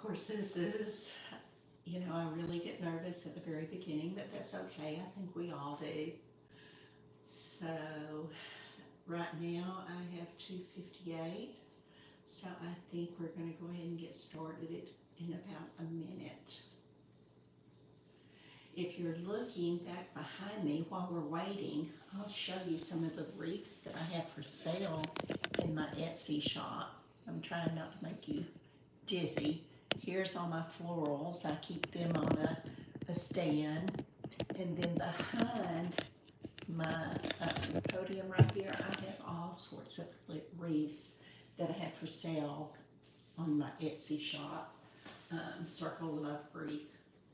course, this is, I really get nervous at the very beginning, but that's okay. I think we all do. So, right now I have 2:58. So I think we're going to go ahead and get started in about a minute. If you're looking back behind me while we're waiting, I'll show you some of the wreaths that I have for sale in my Etsy shop. I'm trying not to make you dizzy. Here's all my florals. I keep them on a stand. And then behind my podium right here, I have all sorts of wreaths that I have for sale on my Etsy shop, Circle of Love Wreath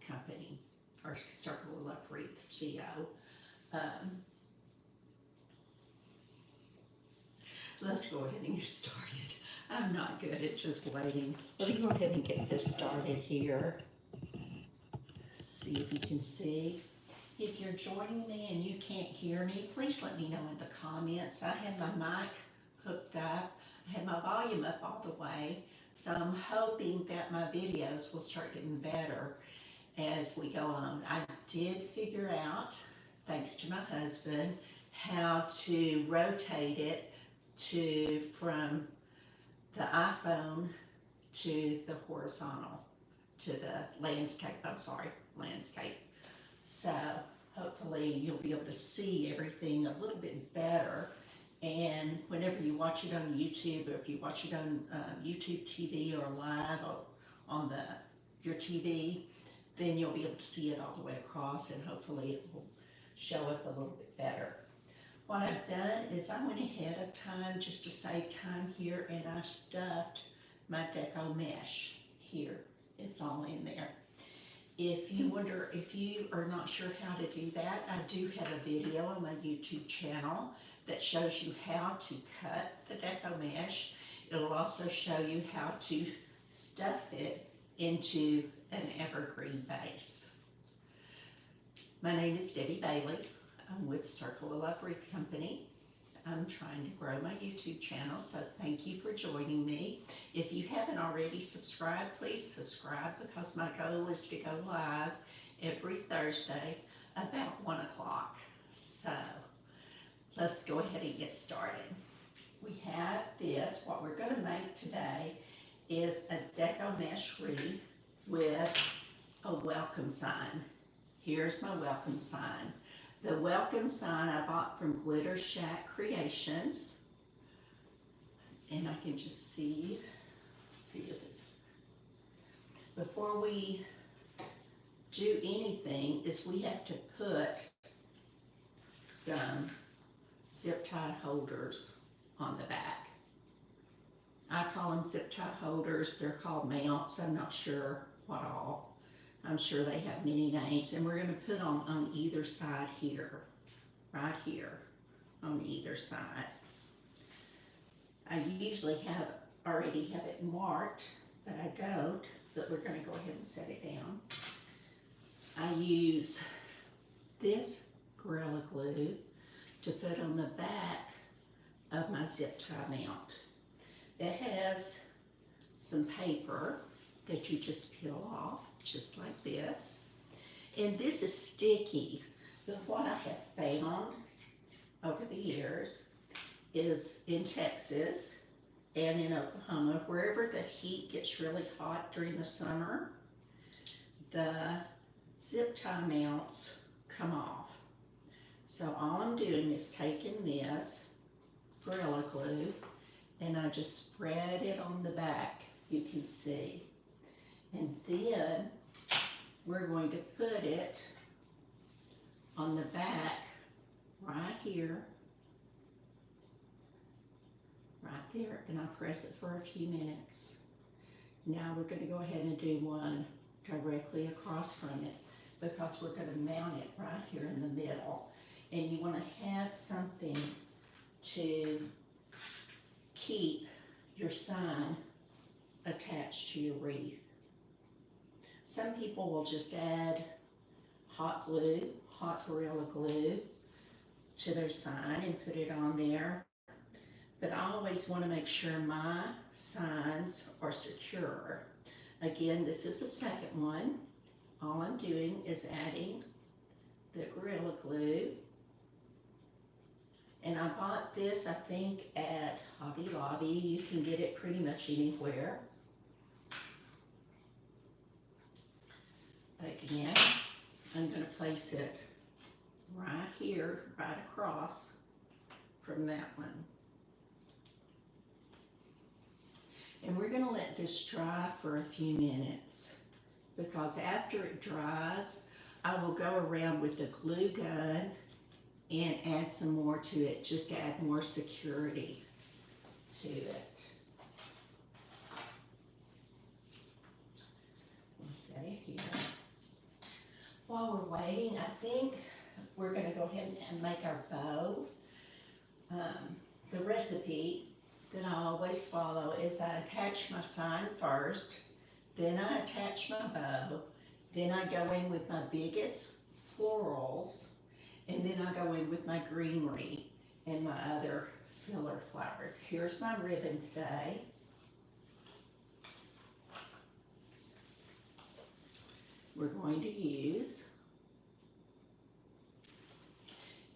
Company, or Circle of Love Wreath CO. Let's go ahead and get started. I'm not good at just waiting. Let me go ahead and get this started here. See if you can see. If you're joining me and you can't hear me, please let me know in the comments. I have my mic hooked up. I have my volume up all the way. So I'm hoping that my videos will start getting better as we go on. I did figure out, thanks to my husband, how to rotate it from the iPhone to the horizontal, to the landscape, landscape. So hopefully you'll be able to see everything a little bit better. And whenever you watch it on YouTube, or if you watch it on YouTube TV or live on your TV, then you'll be able to see it all the way across, and hopefully it will show up a little bit better. What I've done is I went ahead of time just to save time here, and I stuffed my Deco Mesh here. It's all in there. If you wonder, if you are not sure how to do that, I do have a video on my YouTube channel that shows you how to cut the Deco Mesh. It'll also show you how to stuff it into an evergreen base. My name is Debbie Bailey. I'm with Circle of Love Wreath Company. I'm trying to grow my YouTube channel, so thank you for joining me. If you haven't already subscribed, please subscribe, because my goal is to go live every Thursday about 1 o'clock. So let's go ahead and get started. We have this. What we're going to make today is a Deco Mesh wreath with a welcome sign. Here's my welcome sign. The welcome sign I bought from Glitter Shack Creations, and I can just see if it's, before we do anything, is we have to put some zip tie holders on the back. I call them zip tie holders. They're called mounts. I'm not sure what all. I'm sure they have many names, and we're going to put on either side here, right here, on either side. I usually already have it marked, but I don't, but we're going to go ahead and set it down. I use this Gorilla Glue to put on the back of my zip tie mount. It has some paper that you just peel off, just like this. And this is sticky, but what I have found over the years is in Texas and in Oklahoma, wherever the heat gets really hot during the summer, the zip tie mounts come off. So all I'm doing is taking this Gorilla Glue and I just spread it on the back, you can see. And then we're going to put it on the back right here, right there, and I'll press it for a few minutes. Now we're going to go ahead and do one directly across from it, because we're going to mount it right here in the middle. And you want to have something to keep your sign attached to your wreath. Some people will just add hot glue, hot Gorilla Glue to their sign and put it on there. But I always want to make sure my signs are secure. Again, this is the second one. All I'm doing is adding the Gorilla Glue. And I bought this, I think, at Hobby Lobby. You can get it pretty much anywhere. Again, I'm going to place it right here, right across from that one. And we're going to let this dry for a few minutes, because after it dries, I will go around with the glue gun and add some more to it, just to add more security to it. We'll set it here. While we're waiting, I think we're going to go ahead and make our bow. The recipe that I always follow is I attach my sign first, then I attach my bow, then I go in with my biggest florals, and then I go in with my greenery and my other filler flowers. Here's my ribbon today. We're going to use,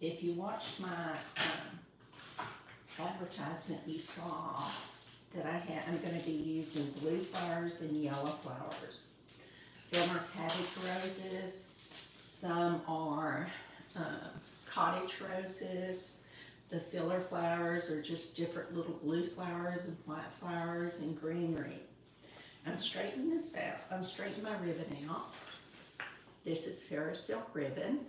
if you watched my advertisement, you saw that I'm going to be using blue flowers and yellow flowers. Some are cabbage roses, some are cottage roses. The filler flowers are just different little blue flowers and white flowers and greenery. I'm straightening this out. I'm straightening my ribbon out. This is Farrisilk ribbon.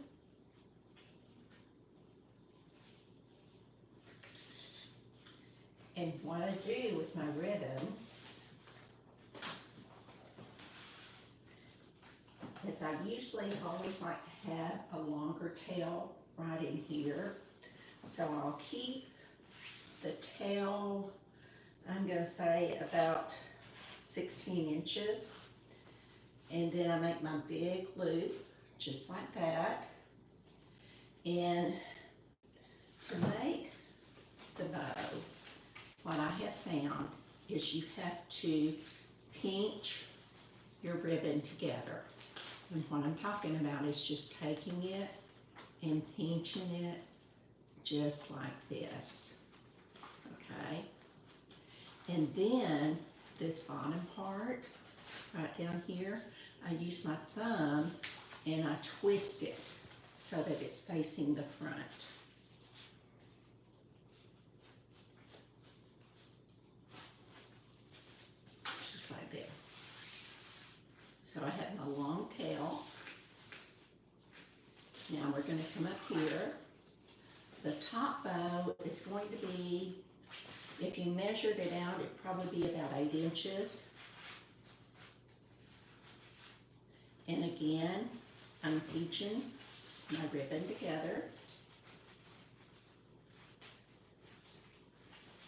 And what I do with my ribbon is I usually always like to have a longer tail right in here. So I'll keep the tail, I'm going to say about 16 inches. And then I make my big loop, just like that. And to make the bow, what I have found is you have to pinch your ribbon together. And what I'm talking about is just taking it and pinching it just like this, okay? And then this bottom part, right down here, I use my thumb and I twist it so that it's facing the front. Just like this. So I have my long tail. Now we're going to come up here. The top bow is going to be, if you measured it out, it'd probably be about 8 inches. And again, I'm pinching my ribbon together,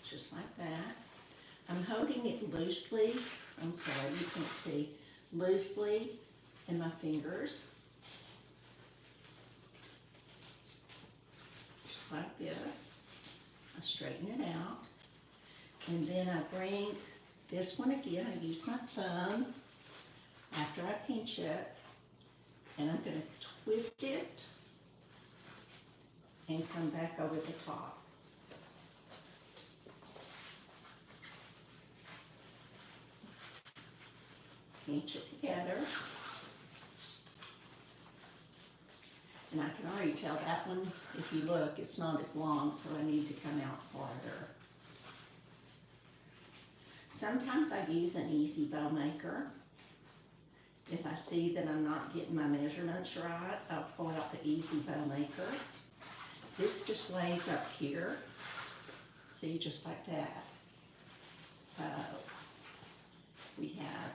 just like that. I'm holding it loosely, I'm sorry, you can't see, loosely in my fingers, just like this. I straighten it out, and then I bring this one again, I use my thumb after I pinch it, and I'm going to twist it and come back over the top. Pinch it together. And I can already tell that one, if you look, it's not as long, so I need to come out farther. Sometimes I use an easy bow maker. If I see that I'm not getting my measurements right, I'll pull out the easy bow maker. This just lays up here, see, just like that. So we have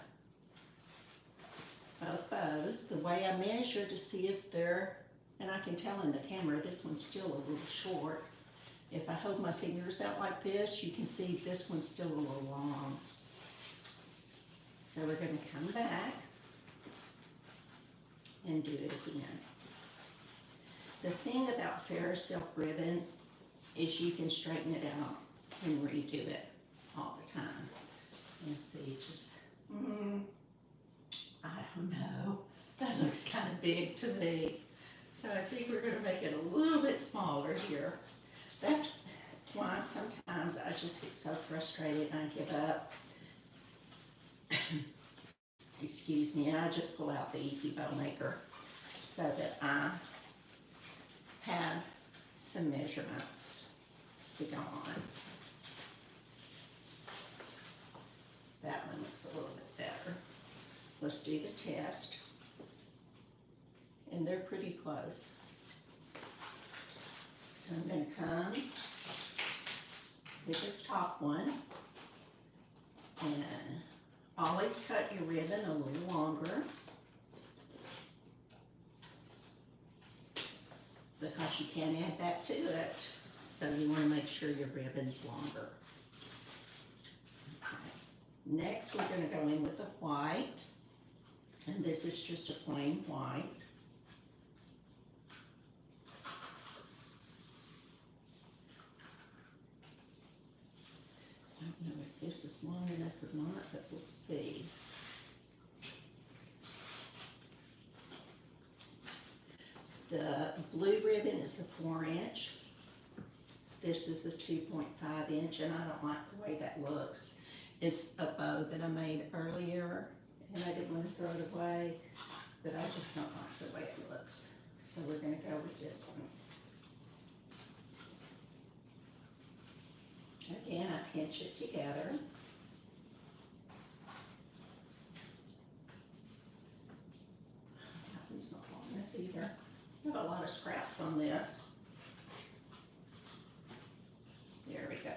both bows. The way I measure to see if they're, and I can tell in the camera, this one's still a little short. If I hold my fingers out like this, you can see this one's still a little long. So we're going to come back and do it again. The thing about Farrisilk ribbon is you can straighten it out and redo it all the time. Let's see, just, no, that looks kind of big to me. So I think we're gonna make it a little bit smaller here. That's why sometimes I just get so frustrated and I give up. Excuse me, and I just pull out the Easy Bow Maker so that I have some measurements to go on. That one looks a little bit better. Let's do the test. And they're pretty close. So I'm going to come with this top one and always cut your ribbon a little longer because you can add that to it. So you want to make sure your ribbon's longer. Okay. Next, we're going to go in with a white, and this is just a plain white. I don't know if this is long enough or not, but we'll see. The blue ribbon is a 4-inch. This is a 2.5 inch, and I don't like the way that looks. It's a bow that I made earlier, and I didn't want to throw it away, but I just don't like the way it looks. So we're going to go with this one. Again, I pinch it together. That one's not long enough either. I have a lot of scraps on this. There we go.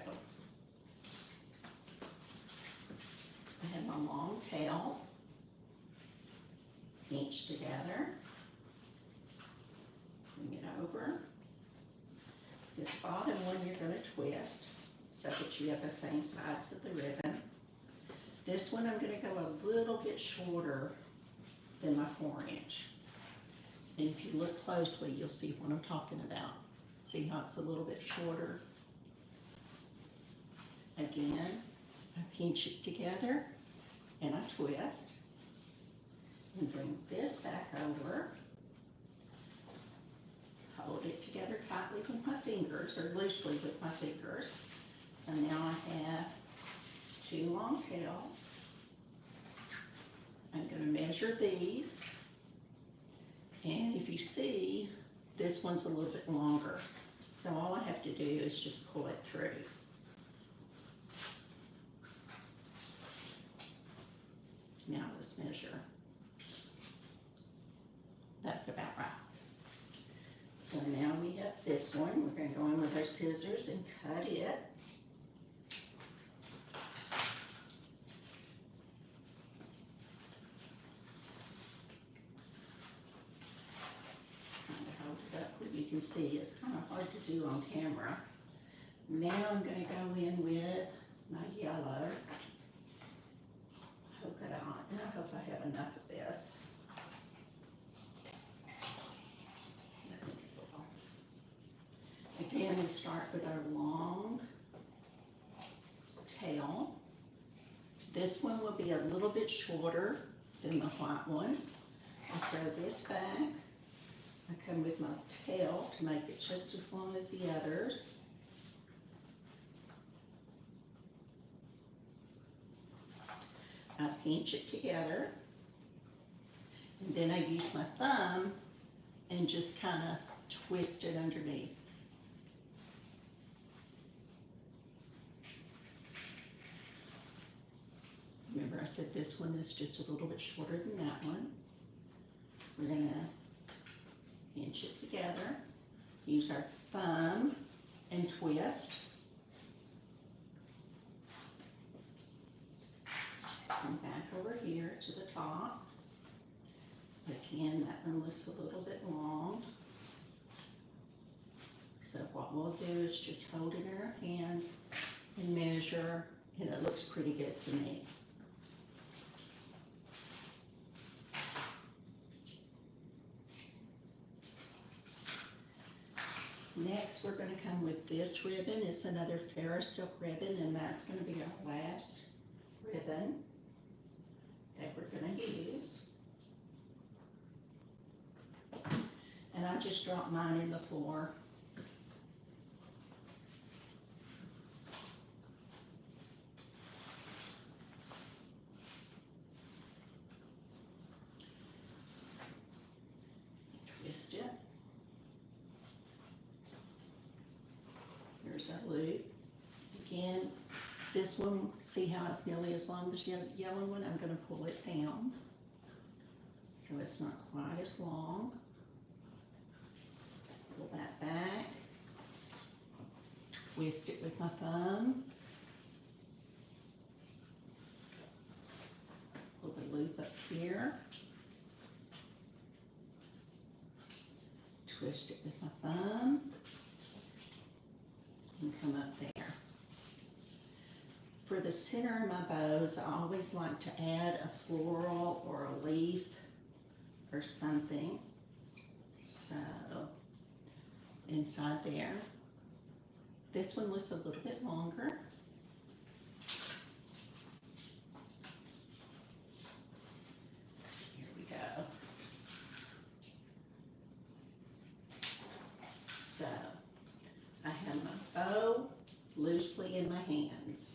I have my long tail pinched together. Bring it over. This bottom one you're going to twist so that you have the same sides of the ribbon. This one I'm going to go a little bit shorter than my 4-inch. And if you look closely, you'll see what I'm talking about. See how it's a little bit shorter? Again, I pinch it together and I twist and bring this back over. Hold it together tightly with my fingers, or loosely with my fingers. So now I have 2 long tails. I'm going to measure these. And if you see, this one's a little bit longer. So all I have to do is just pull it through. Now let's measure. That's about right. So now we have this one. We're going to go in with our scissors and cut it. Trying to hold it up where you can see. It's kind of hard to do on camera. Now I'm going to go in with my yellow polka dot, and I hope I have enough of this. Again, we start with our long tail. This one will be a little bit shorter than the white one. I throw this back. I come with my tail to make it just as long as the others. I pinch it together, and then I use my thumb and just kind of twist it underneath. Remember I said this one is just a little bit shorter than that one. We're going to pinch it together, use our thumb and twist. Come back over here to the top. Again, that one looks a little bit long. So what we'll do is just hold it in our hands and measure, and it looks pretty good to me. Next, we're going to come with this ribbon. It's another Farrisilk ribbon, and that's going to be our last ribbon that we're going to use. just dropped mine in the floor. Twist it. Here's our loop. Again, this one, see how it's nearly as long as the yellow one? I'm going to pull it down so it's not quite as long. Pull that back. Twist it with my thumb. Pull the loop up here. Twist it with my thumb. And come up there. For the center of my bows, I always like to add a floral or a leaf or something. So, inside there. This one was a little bit longer. Here we go. So, I have my bow loosely in my hands.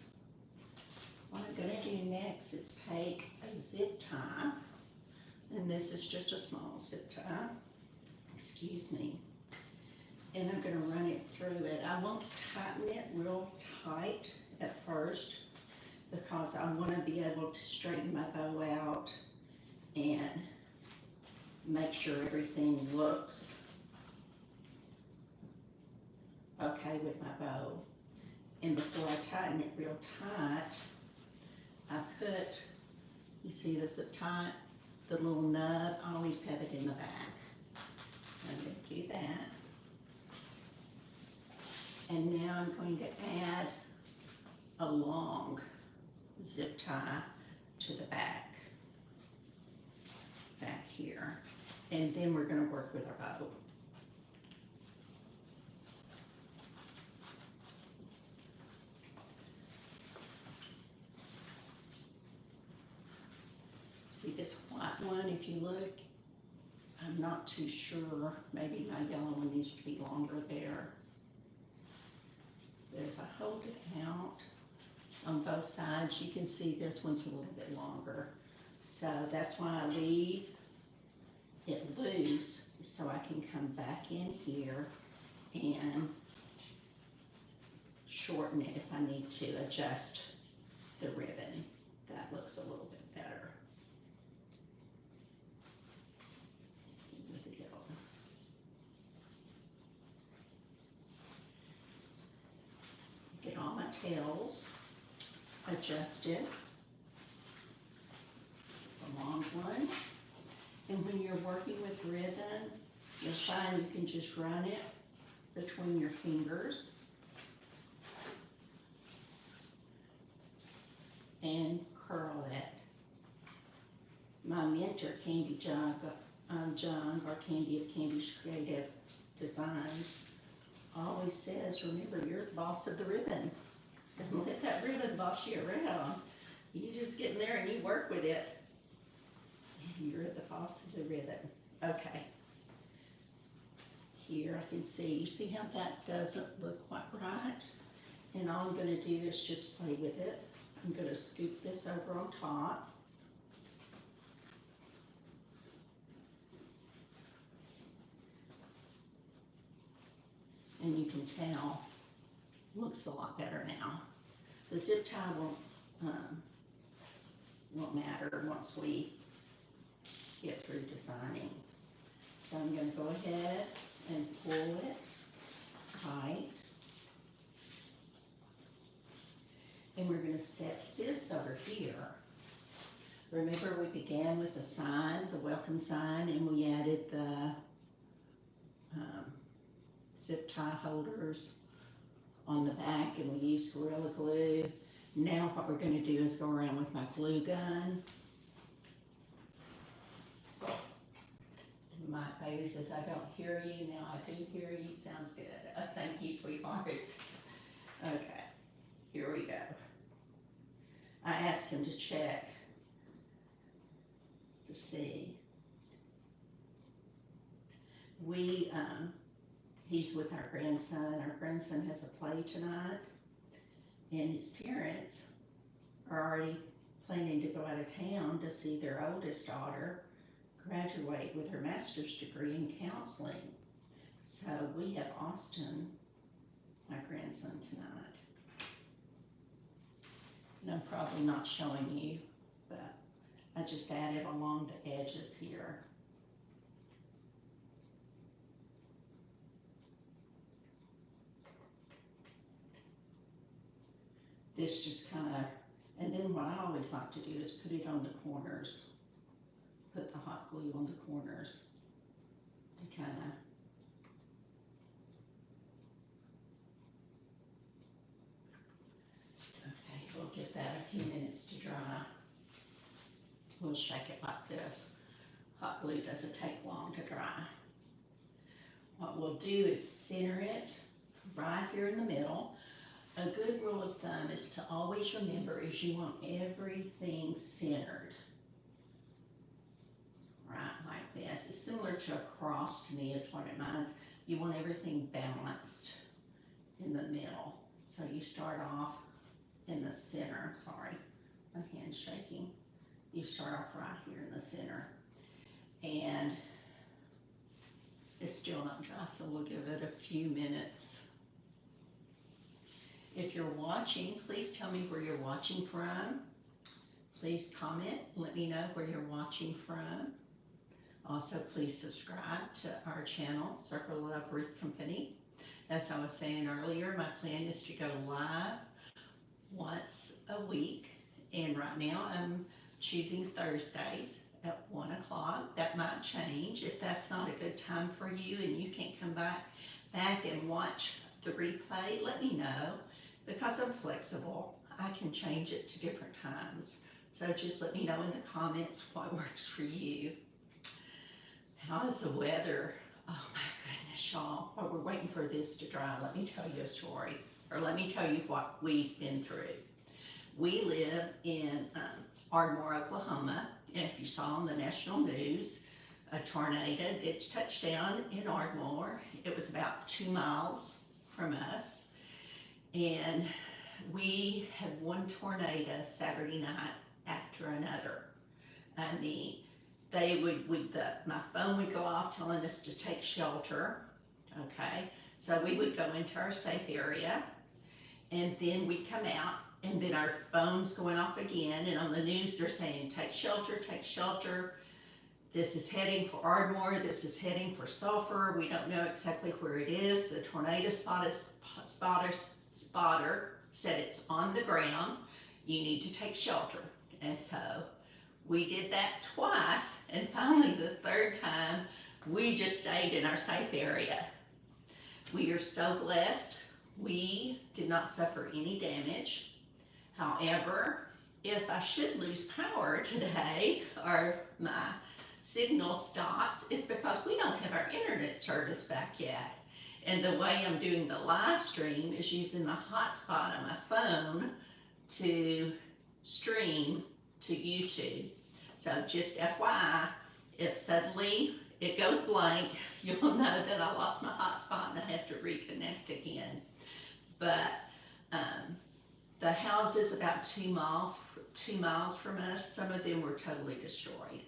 What I'm going to do next is take a zip tie, and this is just a small zip tie, excuse me, and I'm going to run it through it. I won't tighten it real tight at first because I want to be able to straighten my bow out and make sure everything looks okay with my bow. And before I tighten it real tight, I put, you see this zip tie, the little nub, I always have it in the back. I'm going to do that. And now I'm going to add a long zip tie to the back here. And then we're going to work with our bow. See this white one, if you look, I'm not too sure, maybe my yellow one needs to be longer there. But if I hold it out on both sides, you can see this one's a little bit longer. So that's why I leave it loose, so I can come back in here and shorten it if I need to, adjust the ribbon. That looks a little bit better. Get all my tails adjusted, the long ones. And when you're working with ribbon, you'll find you can just run it between your fingers and curl it. My mentor, Candy Jung, or Candy of Candy's Creative Designs, always says, remember, you're the boss of the ribbon. Don't let that ribbon boss you around. You just get in there and you work with it. And you're the boss of the ribbon. Okay. Here I can see, you see how that doesn't look quite right? And all I'm going to do is just play with it. I'm going to scoop this over on top. And you can tell, looks a lot better now. The zip tie won't matter once we get through designing. So I'm going to go ahead and pull it tight. And we're going to set this over here. Remember, we began with the sign, the welcome sign, and we added the zip tie holders on the back, and we used Gorilla Glue. Now what we're going to do is go around with my glue gun. My baby says, I don't hear you. Now I do hear you. Sounds good. Thank you, sweetheart. Okay, here we go. I asked him to check to see. we, he's with our grandson. Our grandson has a play tonight, and his parents are already planning to go out of town to see their oldest daughter graduate with her master's degree in counseling. So we have Austin, my grandson, tonight. And I'm probably not showing you, but I just added along the edges here. This just kind of, and then what I always like to do is put it on the corners. Put the hot glue on the corners to kind of, okay, we'll give that a few minutes to dry. We'll shake it like this. Hot glue doesn't take long to dry. What we'll do is center it right here in the middle. A good rule of thumb is to always remember is you want everything centered. Right, like this. It's similar to a cross to me is what it means. You want everything balanced in the middle. So you start off in the center. Sorry, my hand's shaking. You start off right here in the center. And it's still not dry, so we'll give it a few minutes. If you're watching, please tell me where you're watching from. Please comment, let me know where you're watching from. Also, please subscribe to our channel, Circle of Wreath Company. As I was saying earlier, my plan is to go live once a week, and right now I'm choosing Thursdays at 1 o'clock. That might change. If that's not a good time for you and you can't come back and watch the replay, let me know. Because I'm flexible, I can change it to different times. So just let me know in the comments what works for you. How is the weather? Oh my goodness, y'all. While we're waiting for this to dry, let me tell you a story. Or let me tell you what we've been through. We live in Ardmore, Oklahoma. And if you saw on the national news, a tornado did touch down in Ardmore. It was about 2 miles from us. And we had one tornado Saturday night after another. I mean, they would, my phone would go off telling us to take shelter, okay? So we would go into our safe area, and then we'd come out, and then our phone's going off again, and on the news they're saying, take shelter, take shelter. This is heading for Ardmore, this is heading for Sulphur. We don't know exactly where it is. The tornado spotter said it's on the ground. You need to take shelter. And so we did that twice, and finally the third time we just stayed in our safe area. We are so blessed. We did not suffer any damage. However, if I should lose power today or my signal stops, it's because we don't have our internet service back yet. And the way I'm doing the live stream is using the hotspot on my phone to stream to YouTube. So just FYI, if suddenly it goes blank, you'll know that I lost my hotspot and I have to reconnect again. But the houses about 2 miles from us, some of them were totally destroyed.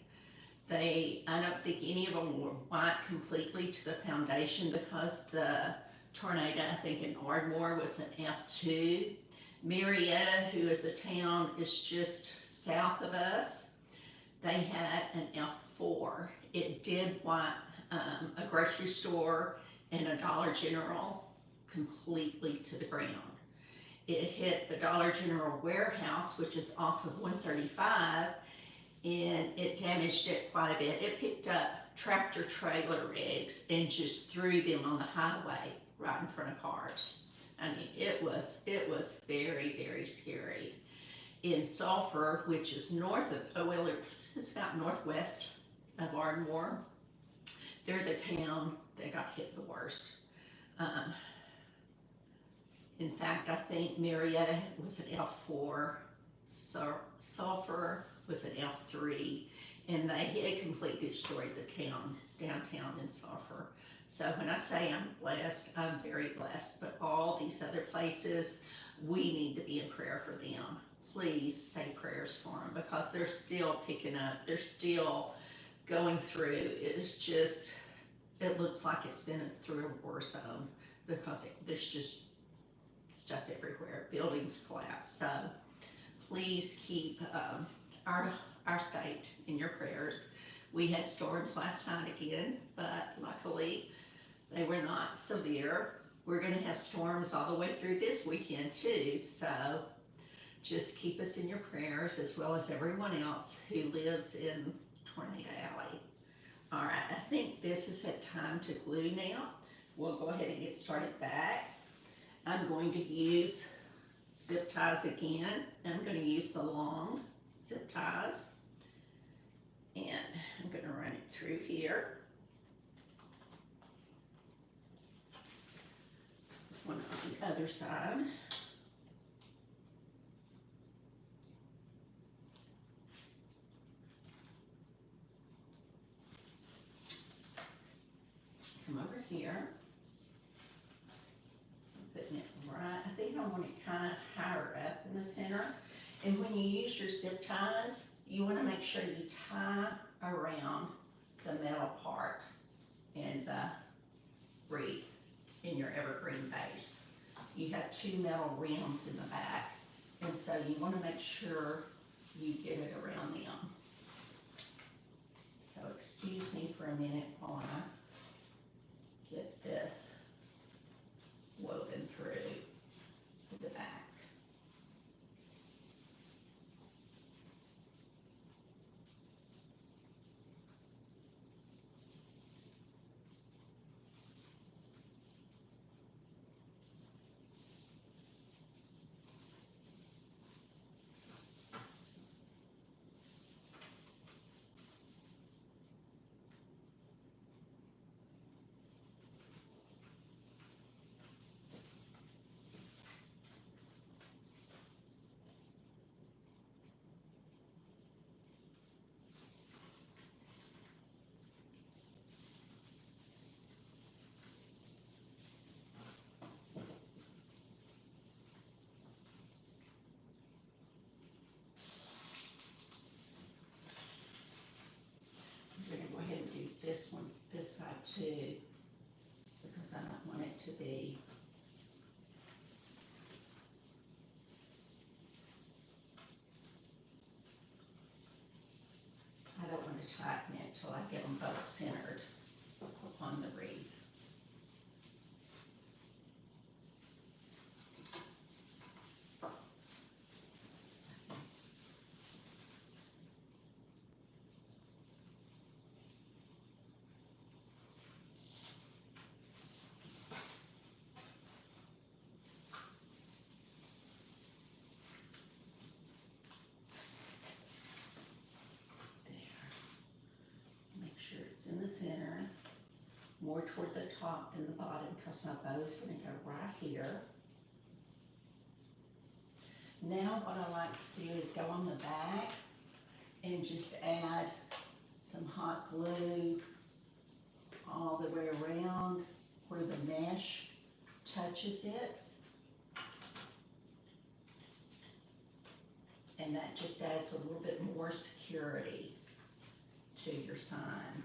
I don't think any of them were white completely to the foundation because the tornado, I think in Ardmore, was an F2. Marietta, who is a town, is just south of us. They had an F4. It did wipe a grocery store and a Dollar General completely to the ground. It hit the Dollar General warehouse, which is off of 135, and it damaged it quite a bit. It picked up tractor trailer rigs and just threw them on the highway right in front of cars. I mean, it was very, very scary. In Sulphur, which is north of, well, it's about northwest of Ardmore, they're the town that got hit the worst. In fact, I think Marietta was an F4, Sulphur was an F3, and it completely destroyed the town, downtown in Sulphur. So when I say I'm blessed, I'm very blessed, but all these other places, we need to be in prayer for them. Please say prayers for them, because they're still picking up, they're still going through. It's just, it looks like it's been through a war zone, because there's just stuff everywhere, buildings collapse. So please keep our state in your prayers. We had storms last night again, but luckily they were not severe. We're going to have storms all the way through this weekend too, so just keep us in your prayers, as well as everyone else who lives in Tornado Alley. All right, I think this is at time to glue now. We'll go ahead and get started back. I'm going to use zip ties again. I'm going to use the long zip ties, and I'm going to run it through here. One on the other side. Come over here. Putting it right, I think I want it kind of higher up in the center. And when you use your zip ties, you want to make sure you tie around the metal part in the wreath in your evergreen base. You have two metal rims in the back, and so you want to make sure you get it around them. So excuse me for a minute while I get this woven through the back. I'm going to go ahead and do this side too, because I don't want it to be I don't want to tighten it till I get them both centered on the wreath. In the center, more toward the top than the bottom, because my bow is going to go right here. Now what I like to do is go on the back and just add some hot glue all the way around where the mesh touches it. And that just adds a little bit more security to your sign.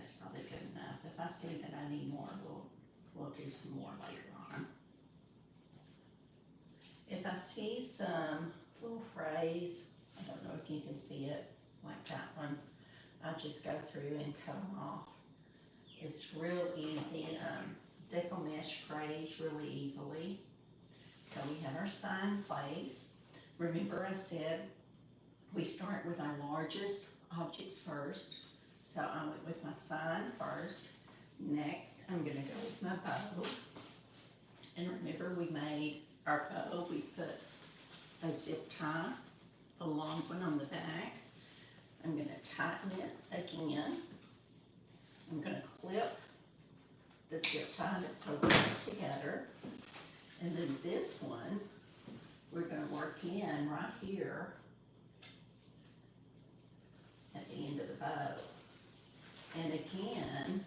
that's probably good enough. If I see that I need more, we'll do some more later on. If I see some little frays, I don't know if you can see it, like that one, I just go through and cut them off. It's real easy. Deco Mesh frays really easily. So we have our sign in place. Remember I said we start with our largest objects first. So I went with my sign first. Next, I'm gonna go with my bow. And remember we made our bow, we put a zip tie, a long one on the back. I'm gonna tighten it again. I'm gonna clip the zip tie that's holding it together. And then this one, we're gonna work in right here at the end of the bow. And again,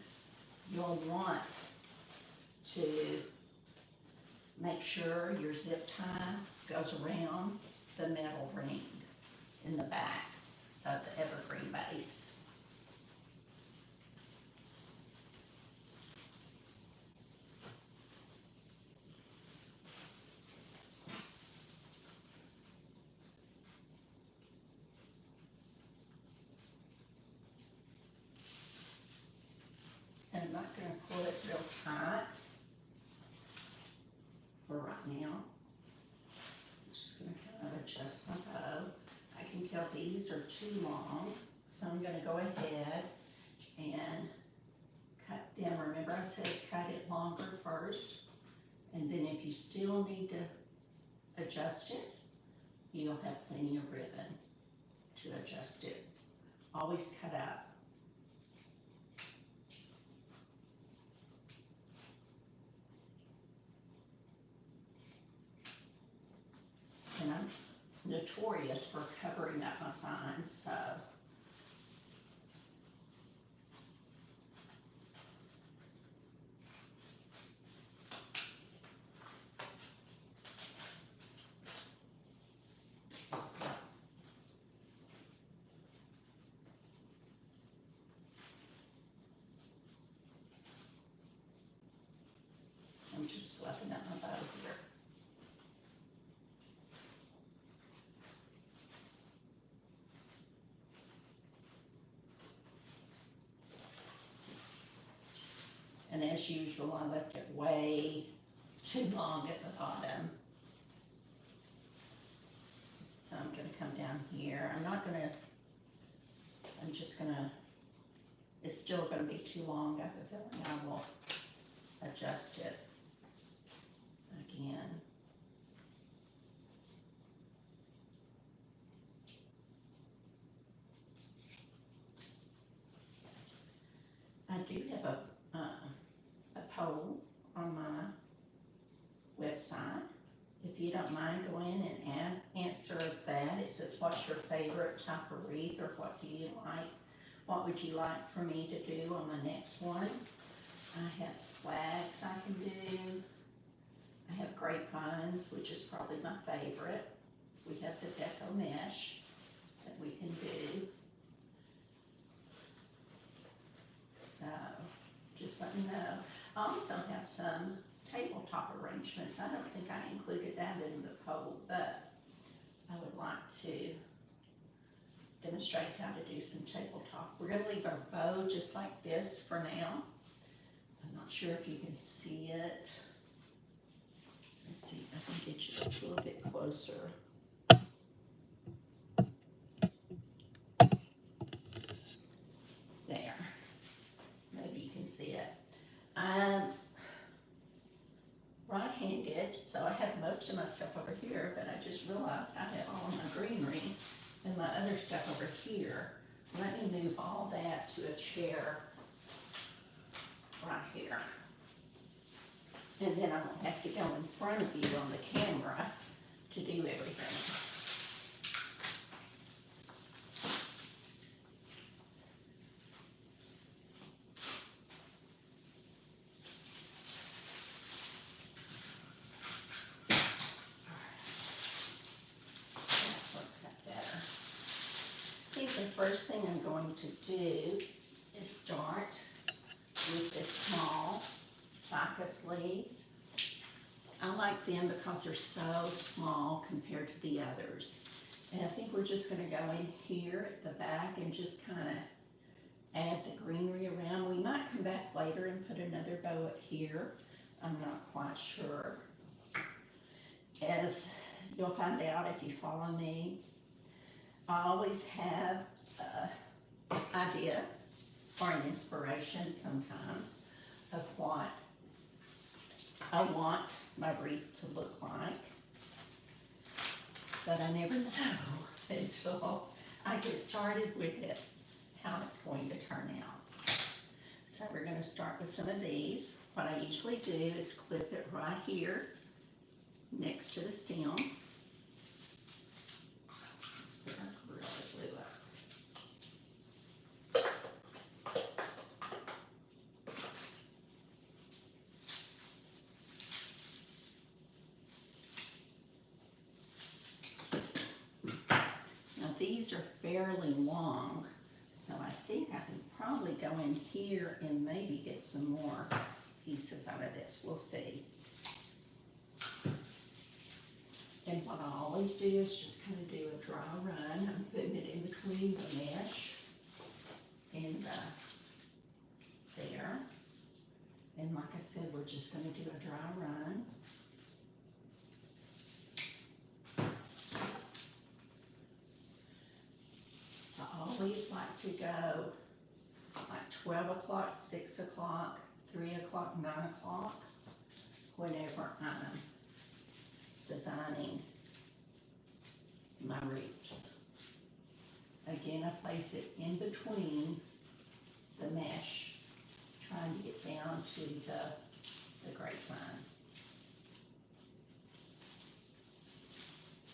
you'll want to make sure your zip tie goes around the metal ring in the back of the evergreen base. And I'm not going to pull it real tight for right now. I'm just going to kind of adjust my bow. I can tell these are too long, so I'm going to go ahead and cut them. Remember I said cut it longer first, and then if you still need to adjust it, you'll have plenty of ribbon to adjust it. Always cut up. And I'm notorious for covering up my signs, so I'm just fluffing up my bow here. And as usual, I left it way too long at the bottom. So I'm gonna come down here. I'm just gonna, it's still gonna be too long. I have a feeling I will adjust it again. I do have a poll on my website. If you don't mind, go in and answer that. It says, what's your favorite type of wreath, or what do you like? What would you like for me to do on the next one? I have swags I can do. I have grapevines, which is probably my favorite. We have the Deco Mesh that we can do. So, just let me know. I also have some tabletop arrangements. I don't think I included that in the poll, but I would like to demonstrate how to do some tabletop. We're going to leave our bow just like this for now. I'm not sure if you can see it. Let's see if I can get you a little bit closer. There. Maybe you can see it. I'm right-handed, so I have most of my stuff over here, but I just realized I have all of my greenery and my other stuff over here. Let me move all that to a chair right here. And then I won't have to go in front of you on the camera to do everything. The first thing I'm going to do is to start with the small ficus leaves. I like them because they're so small compared to the others. And I think we're just gonna go in here at the back and just kind of add the greenery around. We might come back later and put another bow up here. I'm not quite sure. As you'll find out if you follow me, I always have an idea or an inspiration sometimes of what I want my wreath to look like, but I never know until I get started with it how it's going to turn out. So we're going to start with some of these. What I usually do is clip it right here next to the stem. Let's put our Gorilla Glue up. These are fairly long, so I think I can probably go in here and maybe get some more pieces out of this. We'll see. And what I always do is just kind of do a dry run. I'm putting it in between the mesh and there. And like I said, we're just going to do a dry run. I always like to go like 12 o'clock, 6 o'clock, 3 o'clock, 9 o'clock, whenever I'm designing my wreaths. Again, I place it in between the mesh, trying to get down to the grapevine.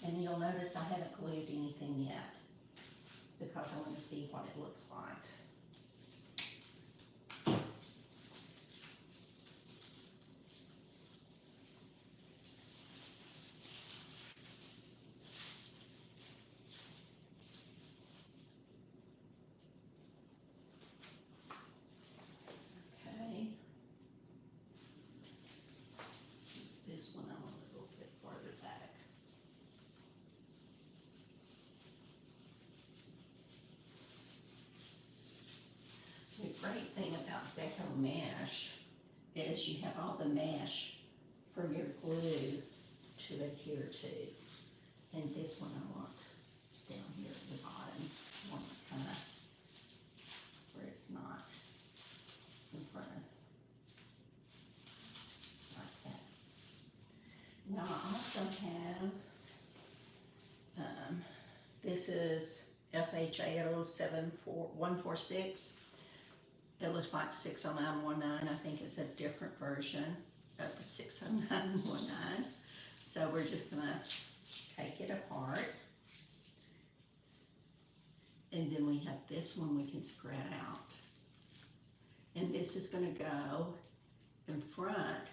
And you'll notice I haven't glued anything yet, because I want to see what it looks like. Okay. This one I want a little bit farther back. The great thing about Deco Mesh is you have all the mesh for your glue to adhere to. And this one I want down here at the bottom. I want it kind of where it's not in front of, like that. Now I also have, this is FHA 074146. It looks like 60919. I think it's a different version of the 60919. So we're just gonna take it apart. And then we have this one we can spread out. And this is gonna go in front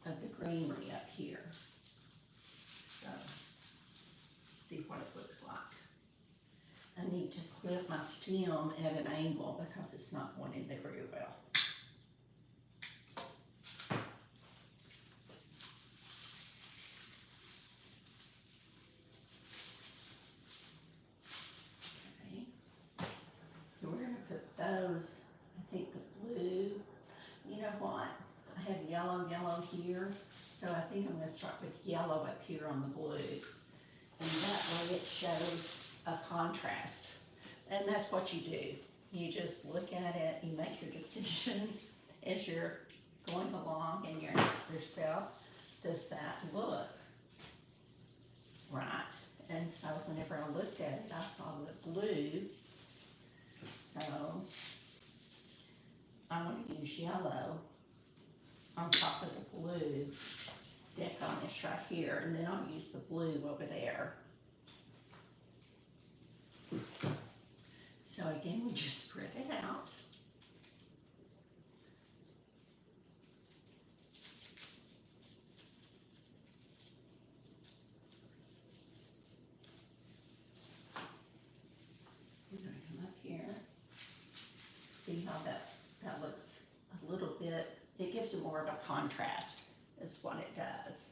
of the greenery up here. So, see what it looks like. I need to clip my stem at an angle because it's not going in there very well. Okay. So we're going to put those, I think the blue, you know what? I have yellow here, so I think I'm going to start with yellow up here on the blue. And that way it shows a contrast. And that's what you do. You just look at it, you make your decisions as you're going along, and you ask yourself, does that look right? And so whenever I looked at it, I saw the blue. So I want to use yellow on top of the blue Deco Mesh right here, and then I'll use the blue over there. So again, we just spread it out. We're going to come up here. See that looks a little bit, it gives it more of a contrast is what it does.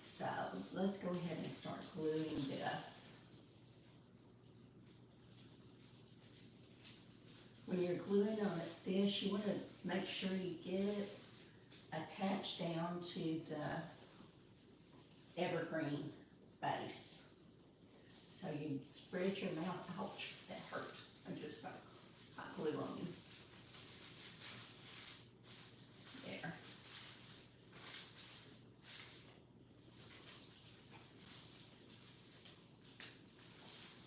So let's go ahead and start gluing this. When you're gluing on this, you want to make sure you get it attached down to the evergreen base. So you spread your mouth, ouch, that hurt. I just got hot glue on you. There.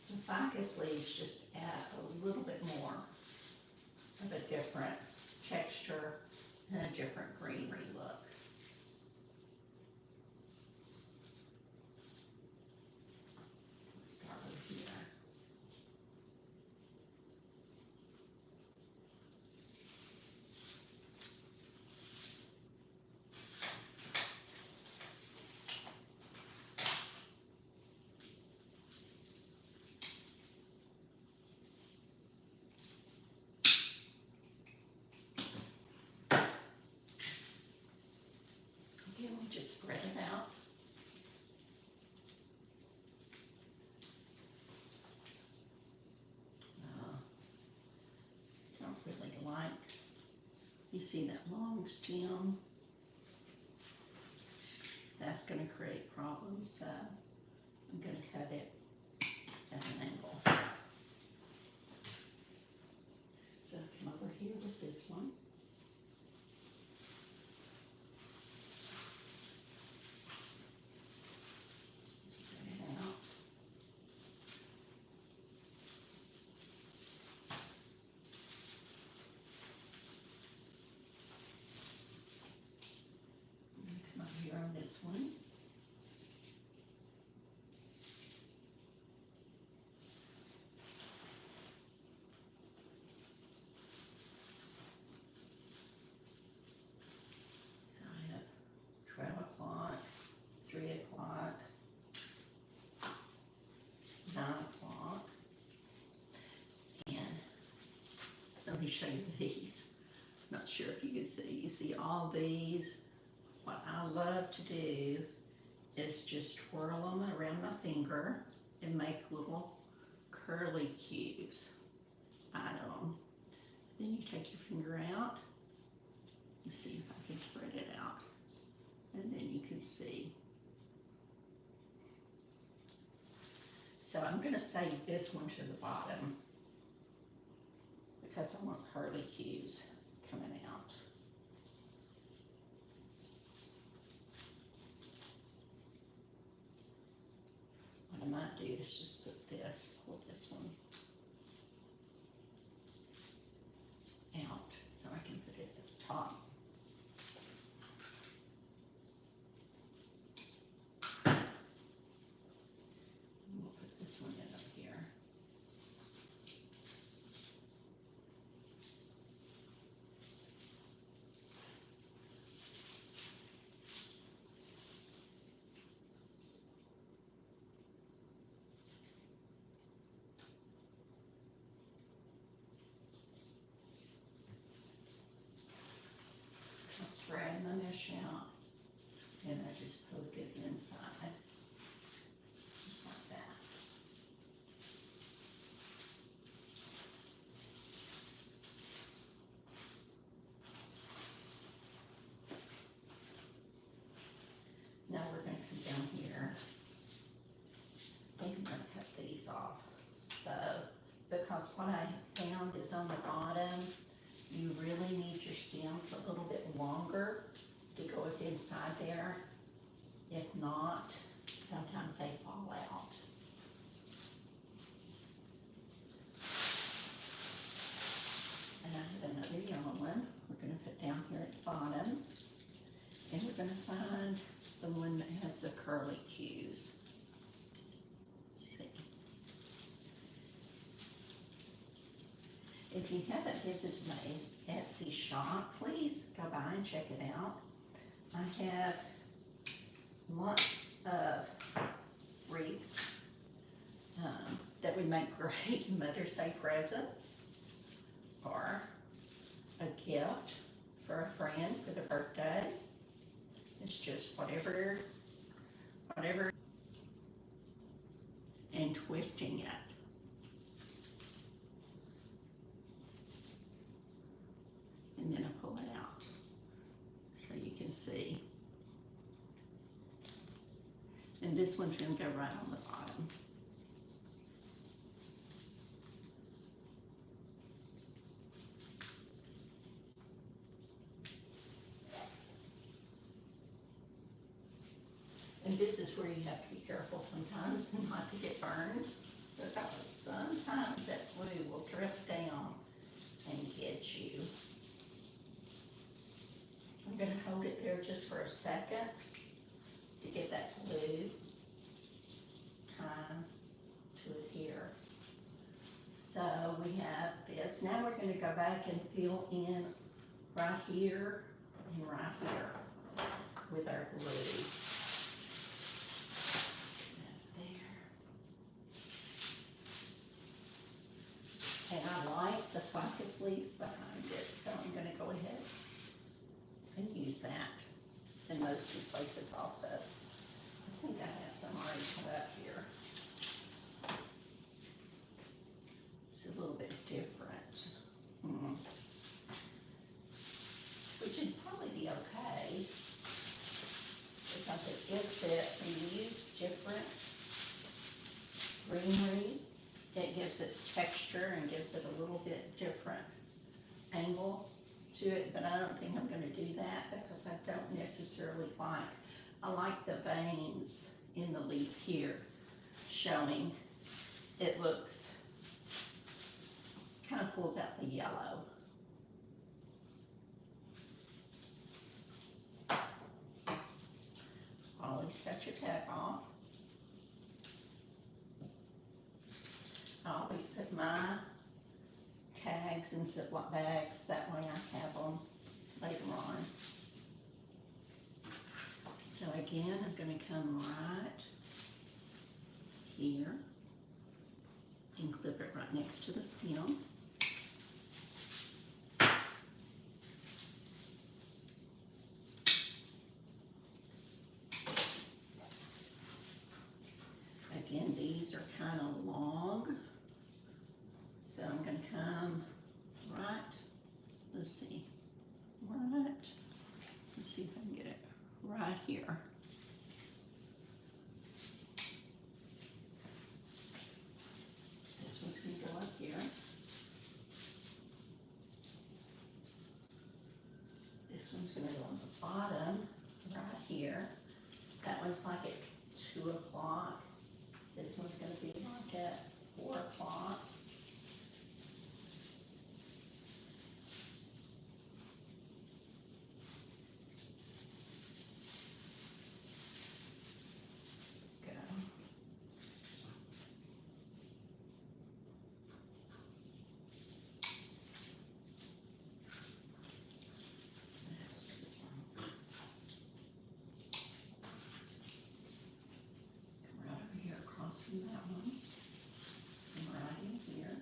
The ficus leaves just add a little bit more of a different texture and a different greenery look. Let's start with here. Again, we just spread it out. Don't really like, you see that long stem? That's going to create problems, so I'm going to cut it at an angle. So come over here with this one. Here on this one. So I have 12 o'clock, 3 o'clock, 9 o'clock, and let me show you these. Not sure if you can see. You see all these. What I love to do is just twirl them around my finger and make little curly cues out of them. Then you take your finger out and see if I can spread it out. And then you can see. So I'm going to save this one to the bottom because I want curly cues coming out. What I might do is just put this, pull this one out so I can put it at the top. And we'll put this one in up here. Spread my mesh out, and I just poke it inside, just like that. Now we're going to come down here. I think I'm going to cut these off. So, because what I found is on the bottom, you really need your stems a little bit longer to go up inside there. If not, sometimes they fall out. And I have another yellow one we're going to put down here at the bottom. And we're going to find the one that has the curly cues. If you haven't visited my Etsy shop, please go by and check it out. I have lots of wreaths that would make great Mother's Day presents, or a gift for a friend for their birthday. It's just whatever, and twisting it. And then I pull it out so you can see. And this one's going to go right on the bottom. And this is where you have to be careful sometimes not to get burned, because sometimes that glue will drift down and get you. I'm going to hold it there just for a second to get that glue time to adhere. So we have this. Now we're going to go back and fill in right here and right here with our glue. And I like the focus leaves behind it, so I'm going to go ahead and use that in those two places also. I think I have some already cut up here. It's a little bit different. Which would probably be okay, because it gives it, when you use different greenery, it gives it texture and gives it a little bit different angle to it, but I don't think I'm going to do that because I don't necessarily I like the veins in the leaf here showing. It looks, kind of pulls out the yellow. Always cut your tag off. I always put my tags in Ziploc bags, that way I have them later on. So again, I'm going to come right here and clip it right next to the stem. Again, these are kind of long. So I'm going to come right, let's see if I can get it right here. This one's going to go up here. This one's going to go on the bottom right here. That one's like at 2 o'clock. This one's going to be like at 4 o'clock. From that one, and right in here.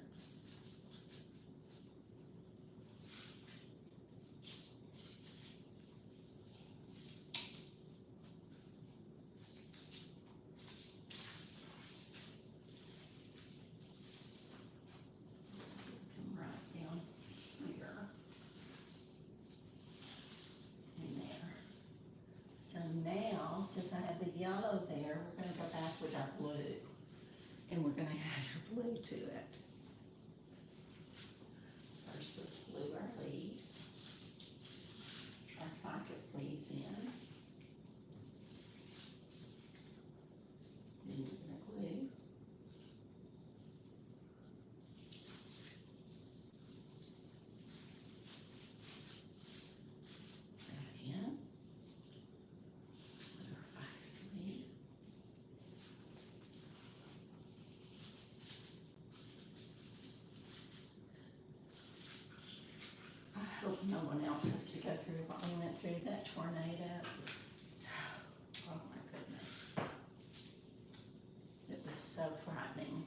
Come right down here. And there. So now, since I have the yellow there, we're going to go back with our blue. And we're going to add our blue to it. First, let's glue our leaves. Our ficus leaves in. Then we're going to glue. That in. Glue our ficus leaf. I hope no one else has to go through what we went through. That tornado was so, oh my goodness. It was so frightening.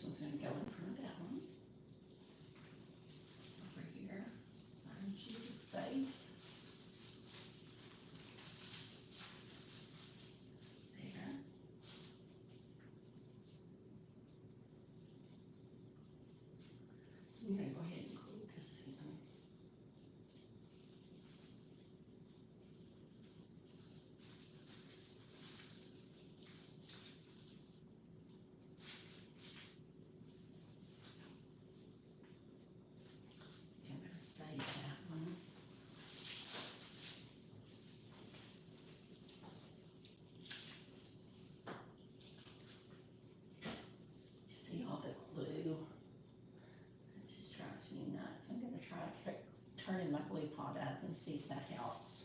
one's going to go in front of that one. Over here, find Jesus' face. There. I'm going to go ahead and glue this in. I'm going to save that one. See all the glue? It just drives me nuts. I'm going to try turning my glue pot up and see if that helps.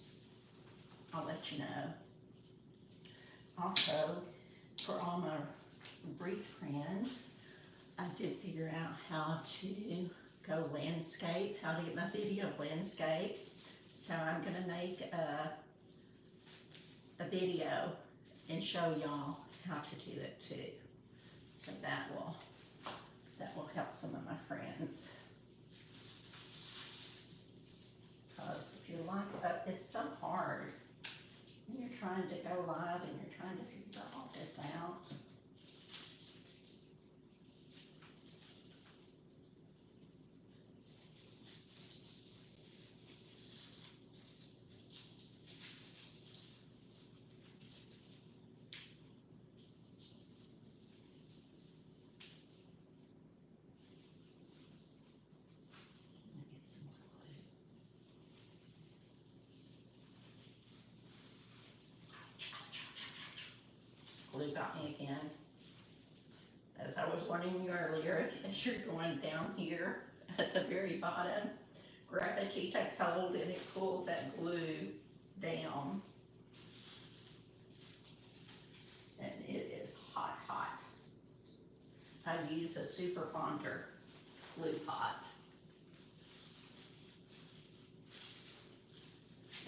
I'll let you know. Also, for all my Wreath friends, I did figure out how to go landscape, how to get my video landscape. So I'm going to make a video and show y'all how to do it too. So that will help some of my friends. Because if you're like, it's so hard when you're trying to go live and you're trying to figure all this out. Glue got me again. As I was warning you earlier, as you're going down here at the very bottom, gravity takes hold and it pulls that glue down. And it is hot, hot. I use a super bonder glue pot.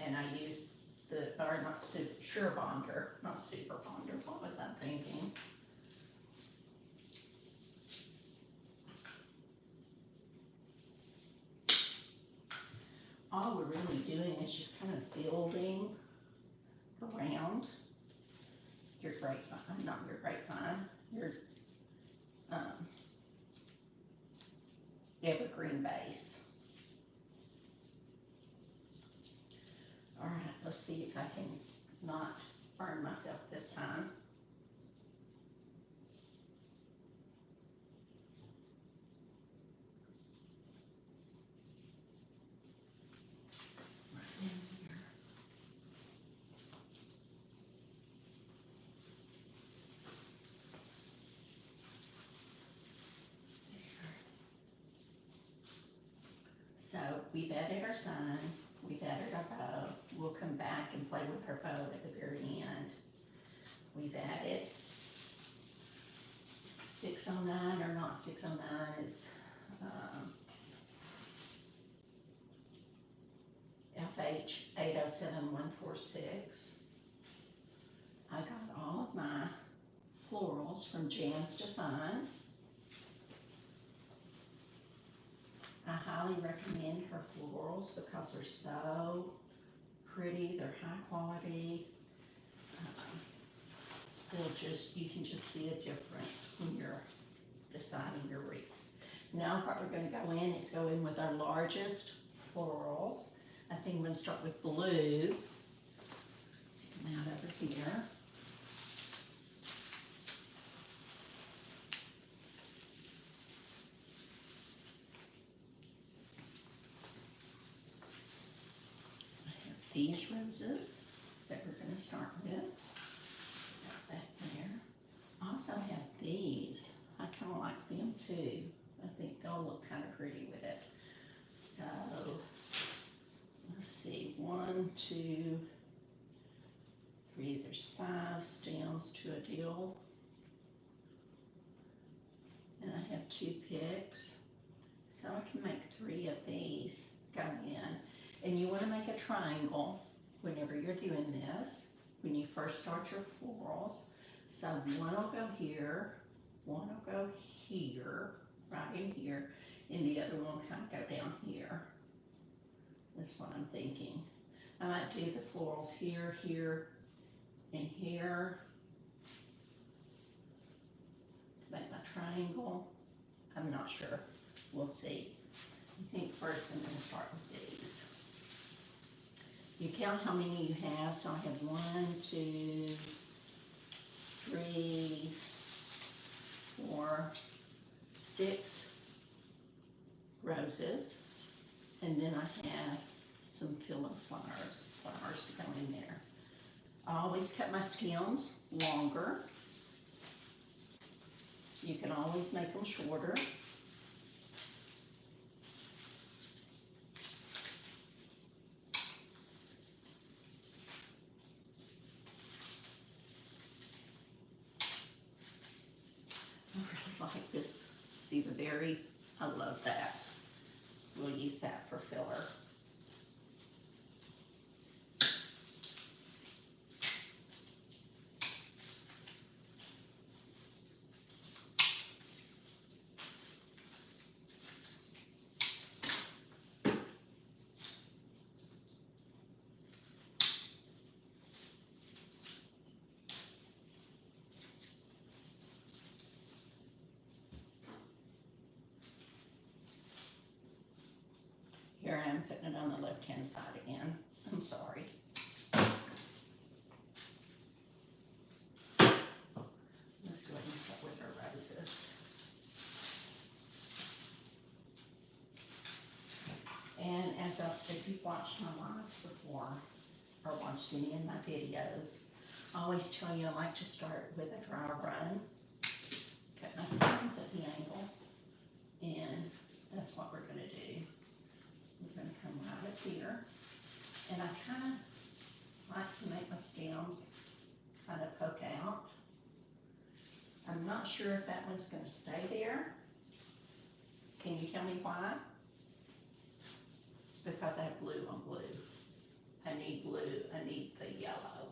And I use not sure bonder, not super bonder. What was I thinking? All we're really doing is just kind of building around your grapevine, not your grapevine, your evergreen base. All right, let's see if I can not burn myself this time. Right in here. There. So we've added our sun. We've added our bow. We'll come back and play with our bow at the very end. We've added 609 or not 609 is FH 807146. I got all of my florals from Jam's Designs. I highly recommend her florals because they're so pretty, they're high quality. You can just see a difference when you're designing your wreaths. Now what we're going to go in is go in with our largest florals. I think I'm going to start with blue. Take them out over here. These roses that we're going to start with. Got that there. I also have these. I kind of like them too. I think they'll look kind of pretty with it. So, let's see. 1, 2, 3. There's 5 stems to a deal. And I have 2 picks. So I can make 3 of these go in. And you want to make a triangle whenever you're doing this, when you first start your florals. So one will go here, One will go here, right in here, and the other one will kind of go down here. That's what I'm thinking. I might do the florals here, here, and here. Make my triangle. I'm not sure. We'll see. I think first I'm going to start with these. You count how many you have. So I have 1, 2, 3, 4, 6 roses. And then I have some filler flowers to go in there. I always cut my stems longer. You can always make them shorter. I really like this. See the berries? I love that. We'll use that for filler. Here I am putting it on the left-hand side again. I'm sorry. Let's go ahead and start with our roses. And if you've watched my lives before, or watched any of my videos, I always tell you I like to start with a dry run. Cut my stems at the angle, and that's what we're going to do. We're going to come right up here, and I kind of like to make my stems kind of poke out. I'm not sure if that one's going to stay there. Can you tell me why? Because I have blue on blue. I need blue, I need the yellow.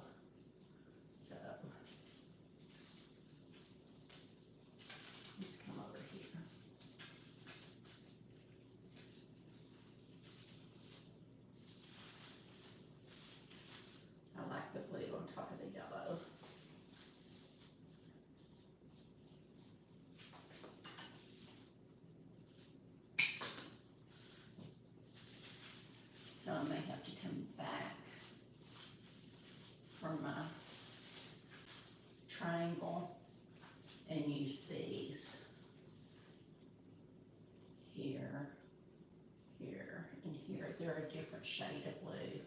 So, let's come over here. I like the blue on top of the yellow. So I may have to come back for my triangle and use these here, here, and here. They're a different shade of blue,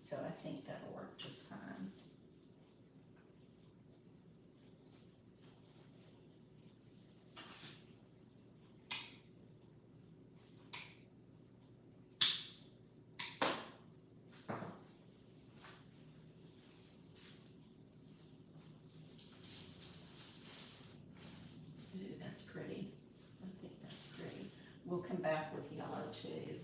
so I think that'll work just fine. That's pretty. I think that's pretty. We'll come back with yellow too.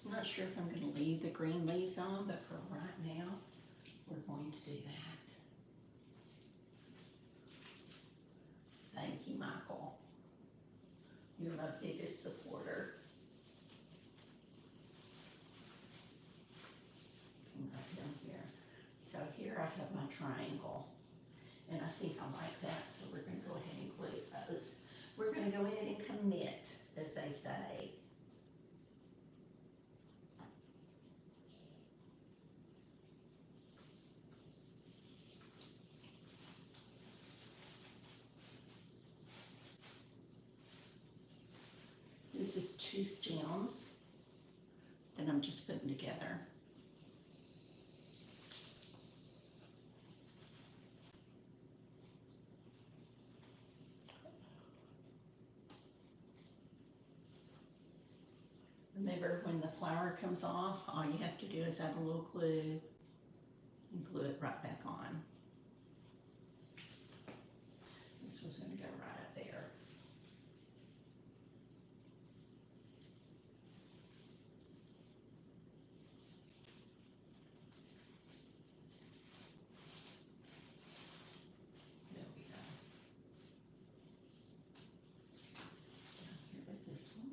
I'm not sure if I'm going to leave the green leaves on, but for right now, we're going to do that. Thank you, Michael. You're my biggest supporter. Come right down here. So here I have my triangle, and I think I like that, so we're going to go ahead and glue those. We're going to go ahead and commit, as they say. This is 2 stems that I'm just putting together. color comes off, all you have to do is add a little glue and glue it right back on. This one's gonna go right up there. There we go. Down here with this one.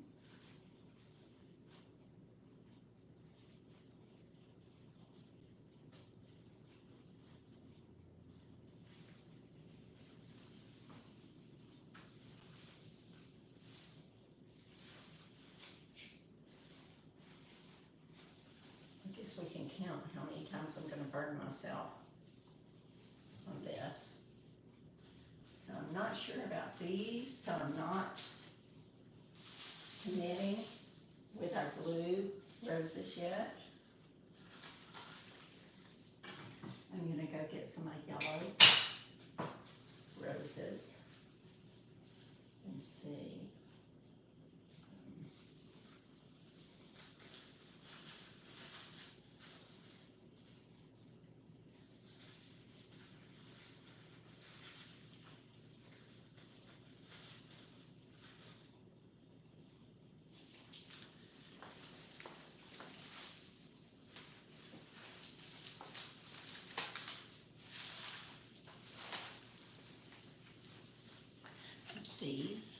I guess we can count how many times I'm gonna burn myself on this. So I'm not sure about these, so I'm not knitting with our blue roses yet. I'm gonna go get some of my yellow roses and see. These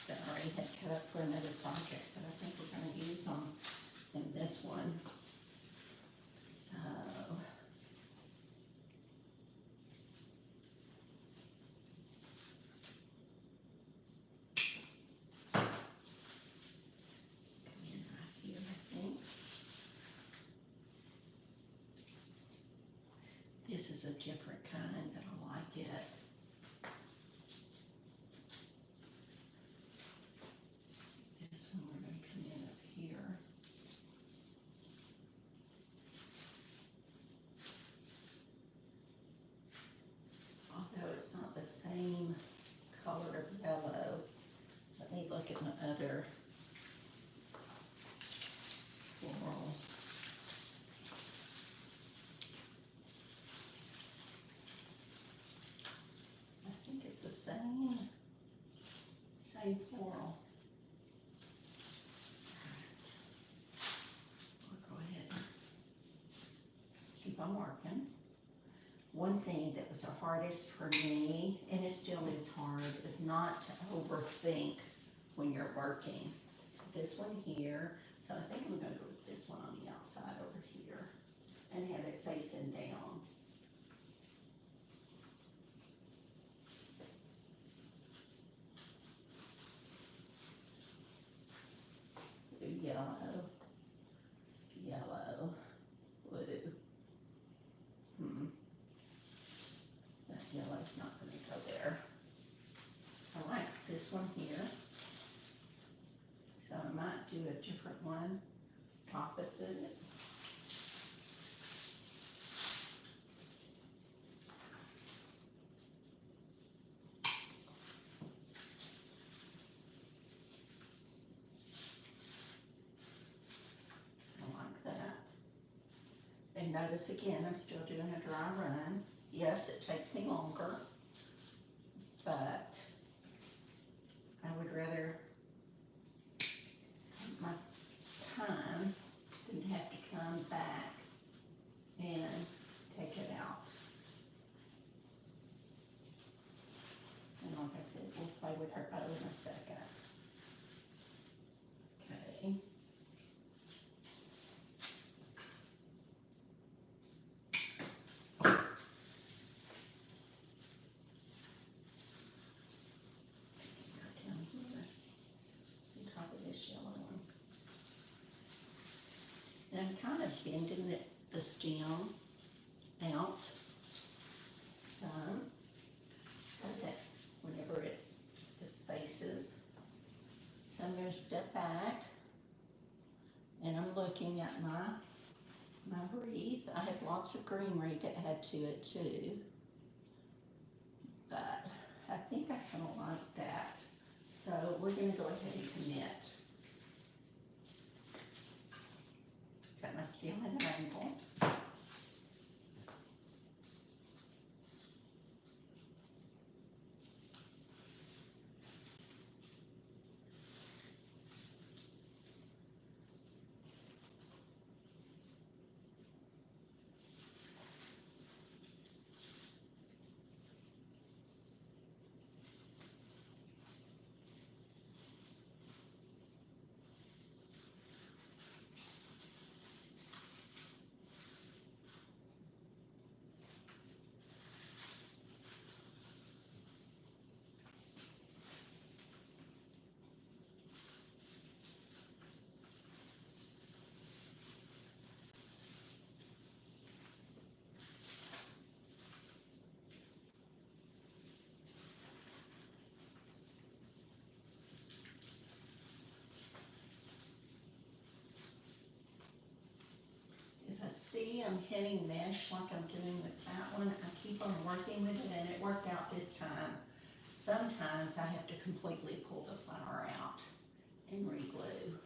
that I already had cut up for another project, but I think we're going to use them in this one. So come in right here, I think. This is a different kind, but I like it. Same color of yellow. Let me look at my other florals. I think it's the same floral. I'll go ahead and keep on working. One thing that was the hardest for me, and it still is hard, is not to overthink when you're working. This one here, so I think I'm gonna go with this one on the outside over here and have it facing down. Do yellow, yellow, blue. That yellow's not going to go there. I like this one here. So I might do a different one opposite it. I like that. And notice again, I'm still doing a dry run. Yes, it takes me longer, but I would rather take my time than have to come back and take it out. And like I said, we'll play with her bow in a second. Okay. And I'm kind of bending the stem out some so that whenever it faces. So I'm going to step back and I'm looking at my wreath. I have lots of greenery to add to it too, but I think I kind of like that. So we're going to go ahead and commit. Got my steel and angle. If I see I'm hitting mesh like I'm doing with that one, I keep on working with it, and it worked out this time. Sometimes I have to completely pull the flower out and re-glue.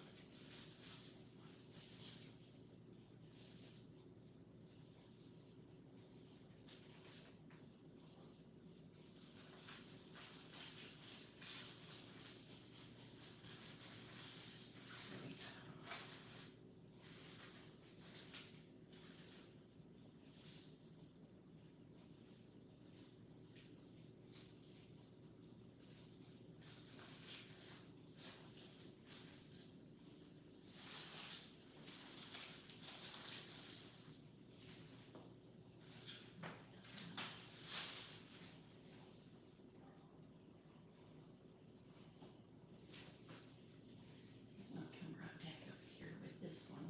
I'll come right back up here with this one.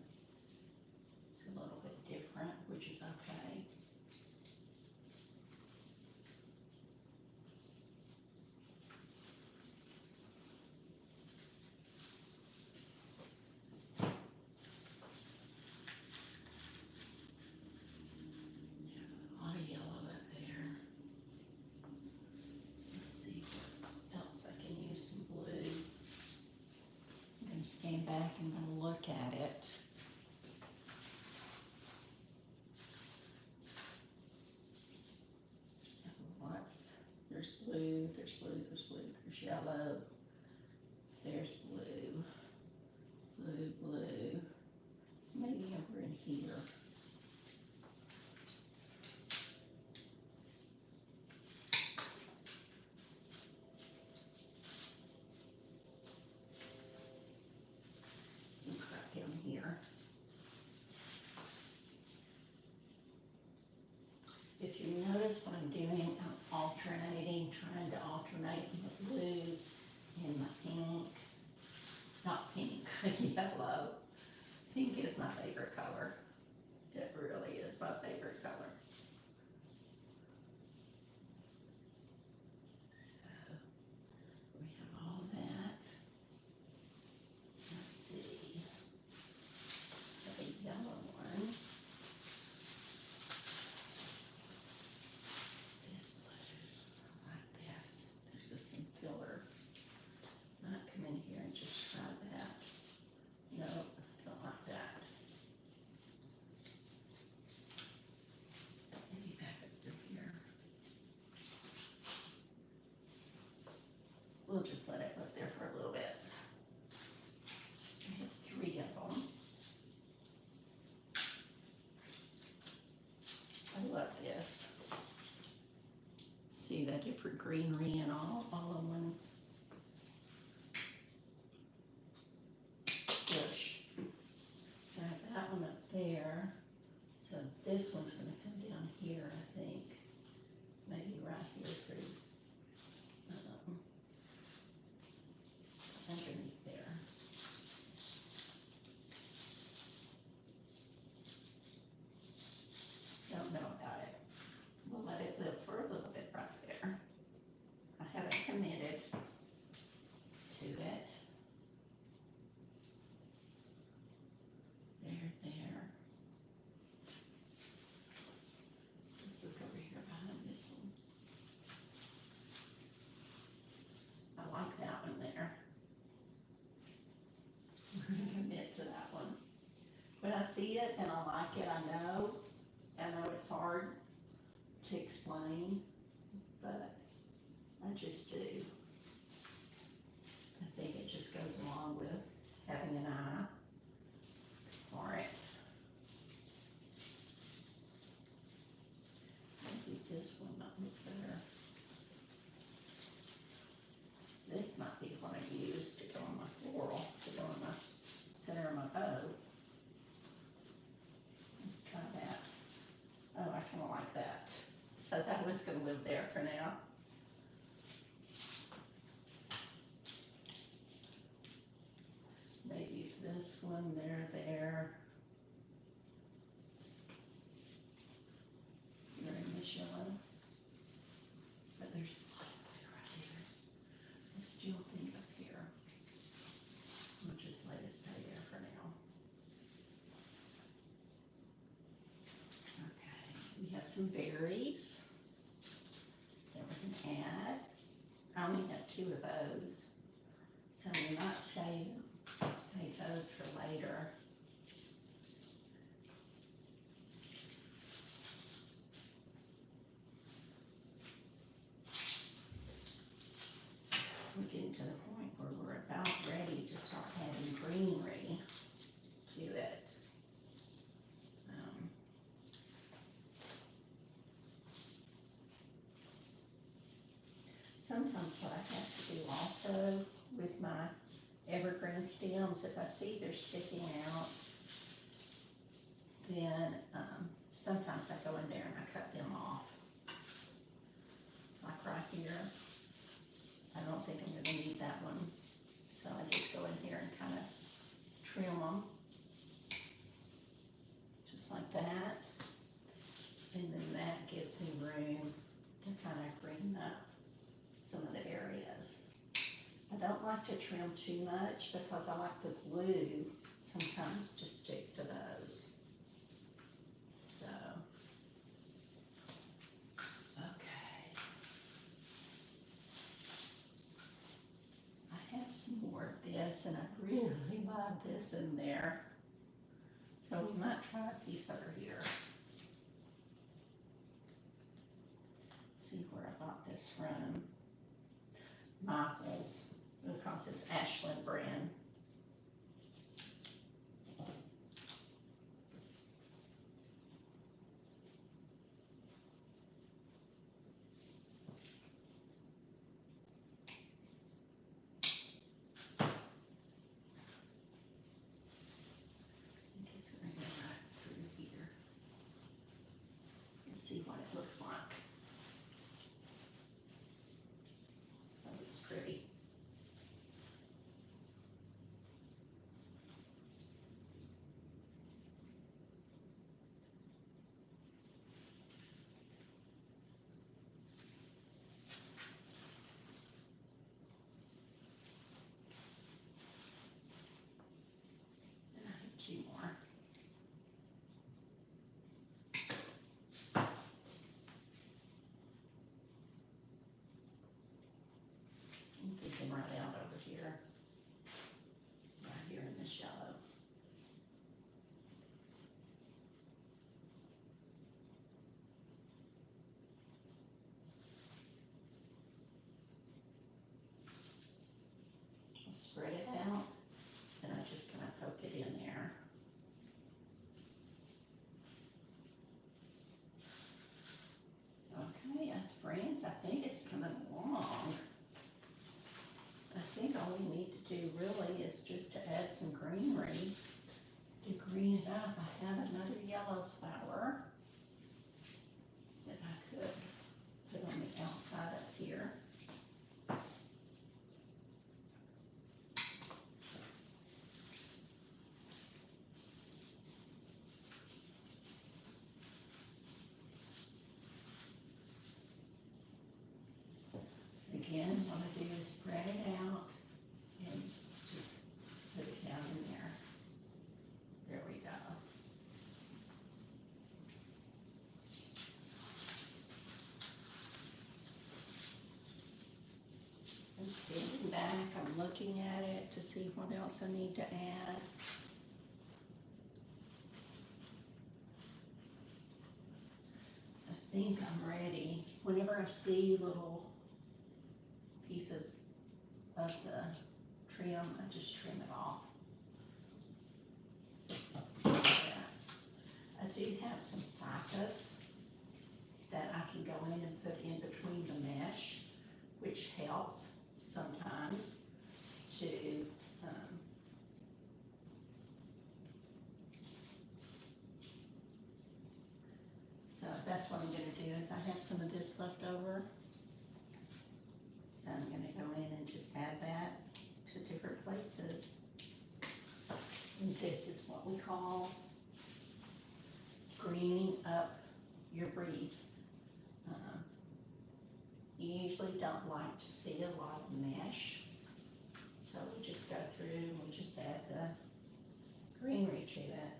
It's a little bit different, which is okay. A lot of yellow up there. Let's see what else I can use some blue. I'm gonna stand back and I'm gonna look at it. Lots. There's blue, there's blue, there's blue, there's yellow, there's blue, blue, blue, maybe over in here. And right down here. If you notice what I'm doing, I'm alternating, trying to alternate my blue and my pink. Not pink, yellow. Pink is my favorite color. It really is my favorite color. So we have all that. Let's see. The yellow one. This blue. I like this. This is some filler. Not come in here and just try that. Nope, don't like that. Maybe back up through here. We'll just let it look there for a little bit. I have 3 of them. I love this. See that different greenery and all of them. Lush. So I have that one up there. So this one's gonna come down here, I think. Maybe right here through, underneath there. Don't know about it. We'll let it live for a little bit right there. I haven't committed to it. There. Let's look over here behind this one. see it and I like it, I know it's hard to explain, but I just do. I think it just goes along with having an eye for it. Maybe this one might look better. This might be what I use to go on my floral, to go on the center of my bow. Let's try that. Oh, I kind of like that. So that one's going to live there for now. Maybe this one, there. You're in this yellow. But there's a lot of clear right there. This jewel thing up here. We'll just let it stay there for now. Okay, we have some berries that we're going to add. I only have 2 of those, so we might save those for later. We're getting to the point where we're about ready to start adding greenery to it. Sometimes what I have to do also with my evergreen stems, if I see they're sticking out, then sometimes I go in there and I cut them off. Like right here. I don't think I'm going to need that one. So I just go in here and kind of trim them. Just like that. And then that gives me room to kind of green up some of the areas. I don't like to trim too much because I like the glue sometimes to stick to those. So, okay. I have some more of this and I really love this in there. So we might try a piece over here. See where I bought this from. Michael's, because it's Ashland brand. Okay, so we're gonna go right through here and see what it looks like. That looks pretty. And I have 2 more. And put them right out over here. Right here in this yellow. I'll spread it out and I just kind of poke it in there. Okay, friends, I think it's coming along. I think all we need to do really is just to add some greenery to green it up. I have another yellow flower that I could put on the outside up here. Again, what I do is spread it out and just put it down in there. There we go. I'm standing back, I'm looking at it to see what else I need to add. think I'm ready. Whenever I see little pieces of the trim, I just trim it off. I do have some ficus that I can go in and put in between the mesh, which helps sometimes to so that's what I'm going to do is I have some of this left over. So I'm going to go in and just add that to different places. And this is what we call greening up your wreath. You usually don't like to see a lot of mesh. So we just go through and we just add the greenery to it.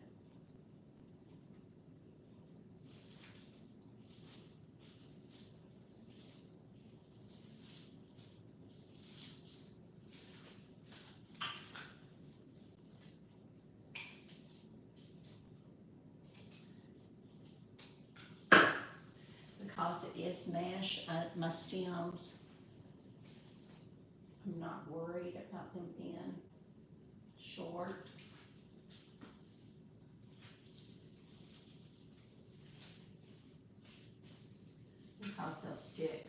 Because it is mesh, my stems, I'm not worried about them being short. Because they'll stick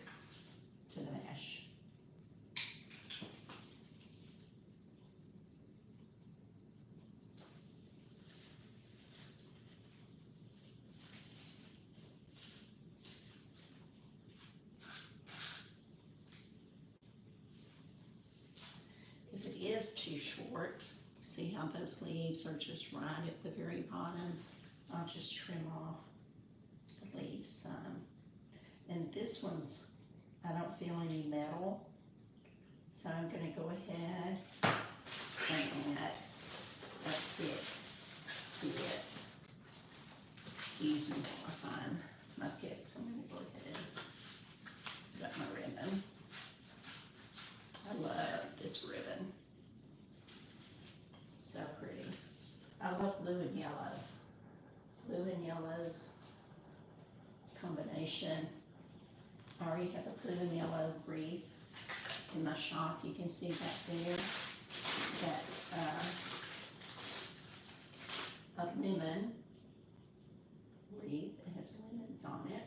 to the mesh. If it is too short, see how those leaves are just right at the very bottom, I'll just trim off the leaves some. And this one's, I don't feel any metal, so I'm going to go ahead and add a thick bit. Excuse me while I find my picks. I'm going to go ahead and put up my ribbon. I love this ribbon. So pretty. I love blue and yellow. Blue and yellow's combination. I already have a blue and yellow wreath in my shop. You can see that there. That's a lemon wreath. It has lemons on it.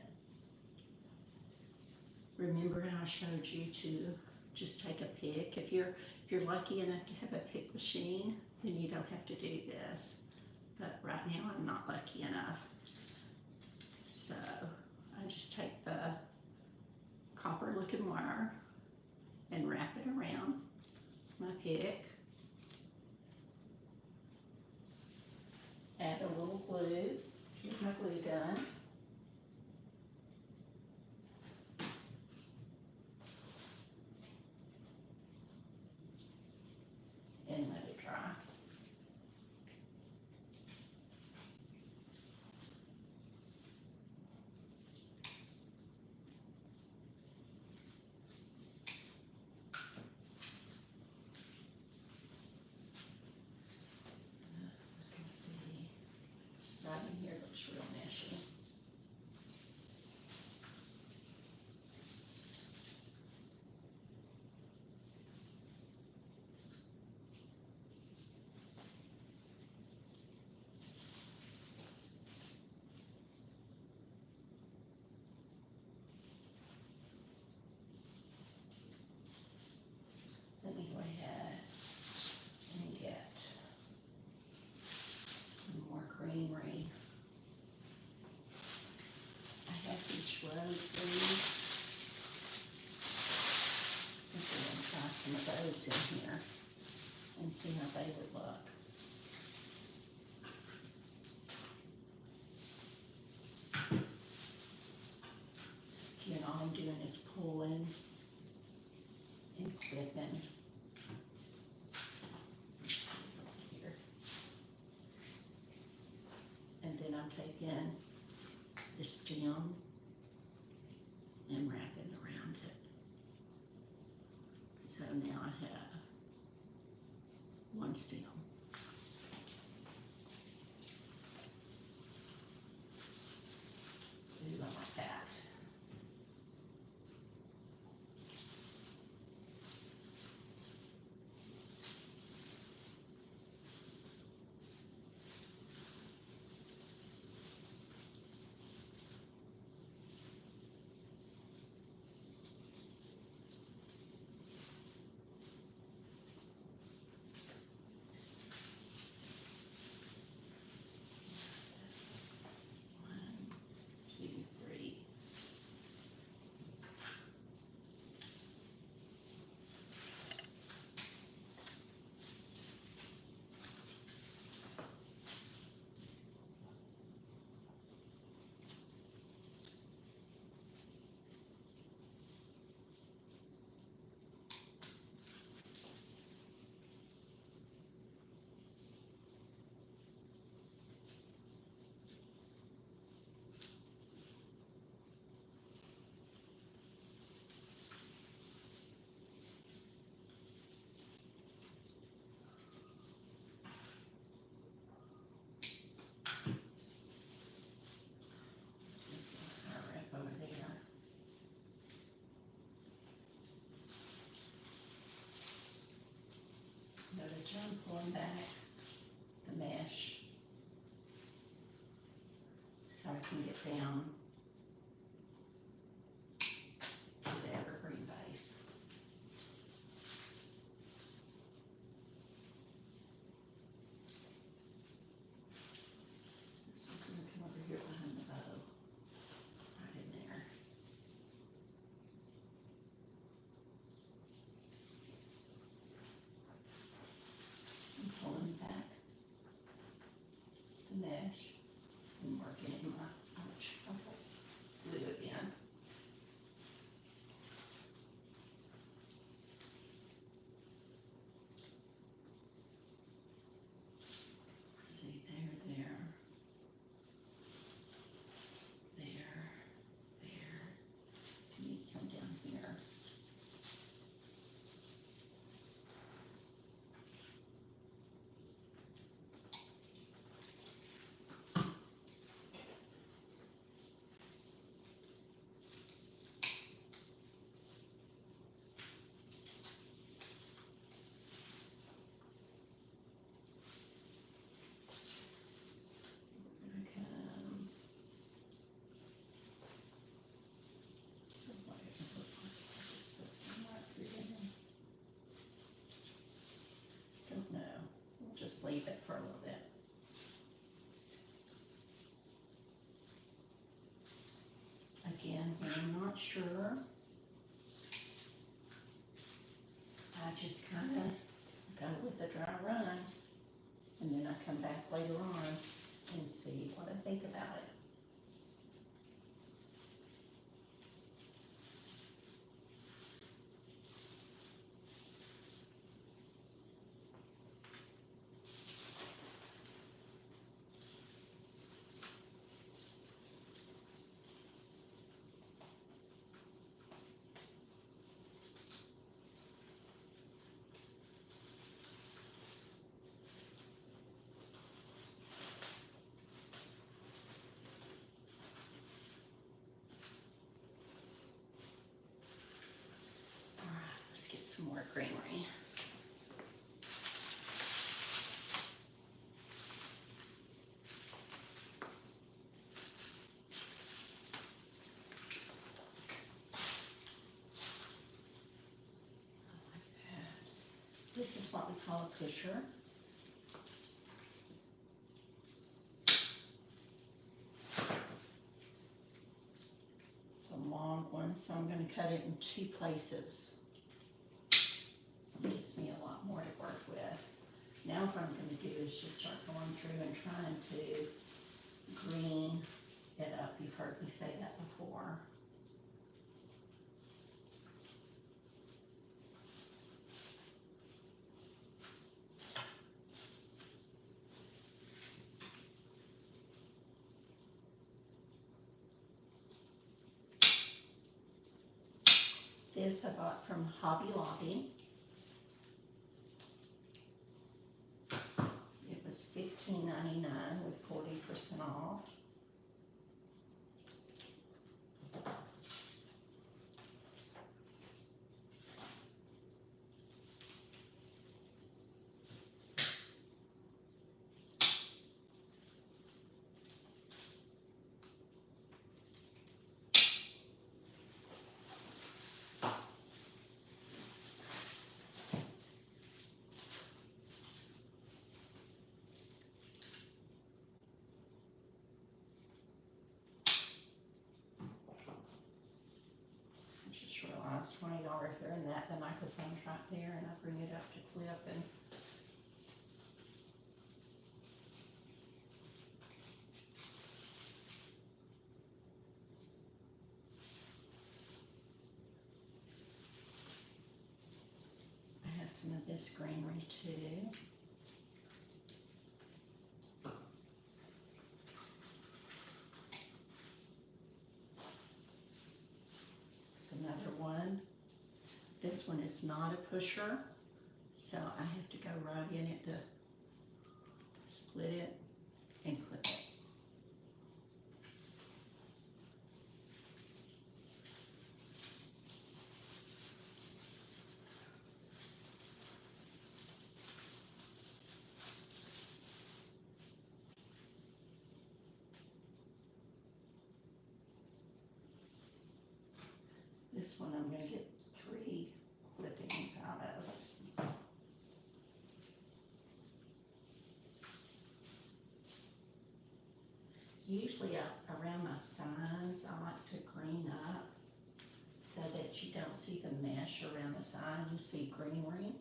Remember how I showed you to just take a pick? If you're lucky enough to have a pick machine, then you don't have to do this. But right now I'm not lucky enough. So I just take the copper looking wire and wrap it around my pick. Add a little glue with my glue gun. And let it dry. You can see right in here looks real meshy. Let me go ahead and get some more greenery. I have these rose leaves. I think I'm going to try some of those in here and see how they would look. Again, all I'm doing is pulling and clipping. Here. And then I'm taking the stem and wrapping around it. So now I have one stem. Ooh, I like that. is I'm pulling back the mesh so I can get down to the evergreen base. So I'm going to come over here behind the bow, right in there. I'm pulling back the mesh and working in my arch. Okay, glue again. See, there. Need some down here. Don't know. We'll just leave it for a little bit. Again, when I'm not sure, I just kind of go with the dry run, and then I come back later on and see what I think about it. Let's get some more greenery. I like that. This is what we call a pusher. It's a long one, so I'm going to cut it in 2 places. It gives me a lot more to work with. Now what I'm going to do is just start going through and trying to green it up. You've heard me say that before. This I bought from Hobby Lobby. It was $15.99 with 40% off. Realized when y'all are hearing that, the microphone's right there, and I bring it up to clip, and I have some of this greenery too. Another one. This one is not a pusher, so I have to go right in it to split it and clip it. This one I'm gonna get 3 clippings out of. Usually around my signs, I like to green up so that you don't see the mesh around the sign, you see greenery.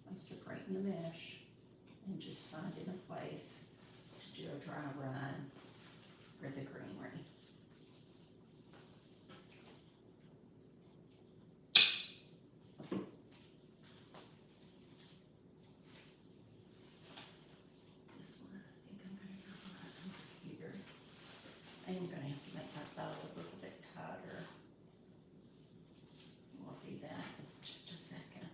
I'm separating the mesh and just finding a place to do a dry run for the greenery. This one, I think I'm gonna go right over here. I am gonna have to make my bow a little bit tighter. We'll do that in just a second.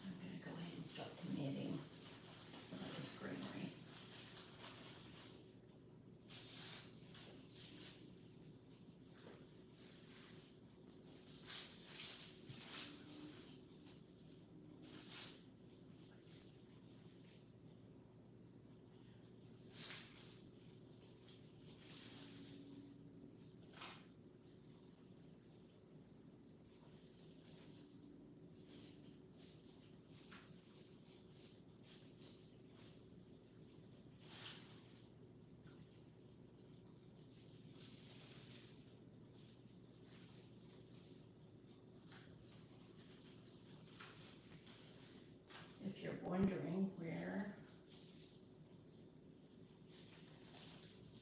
I'm gonna go ahead and start knitting some of this greenery. If you're wondering where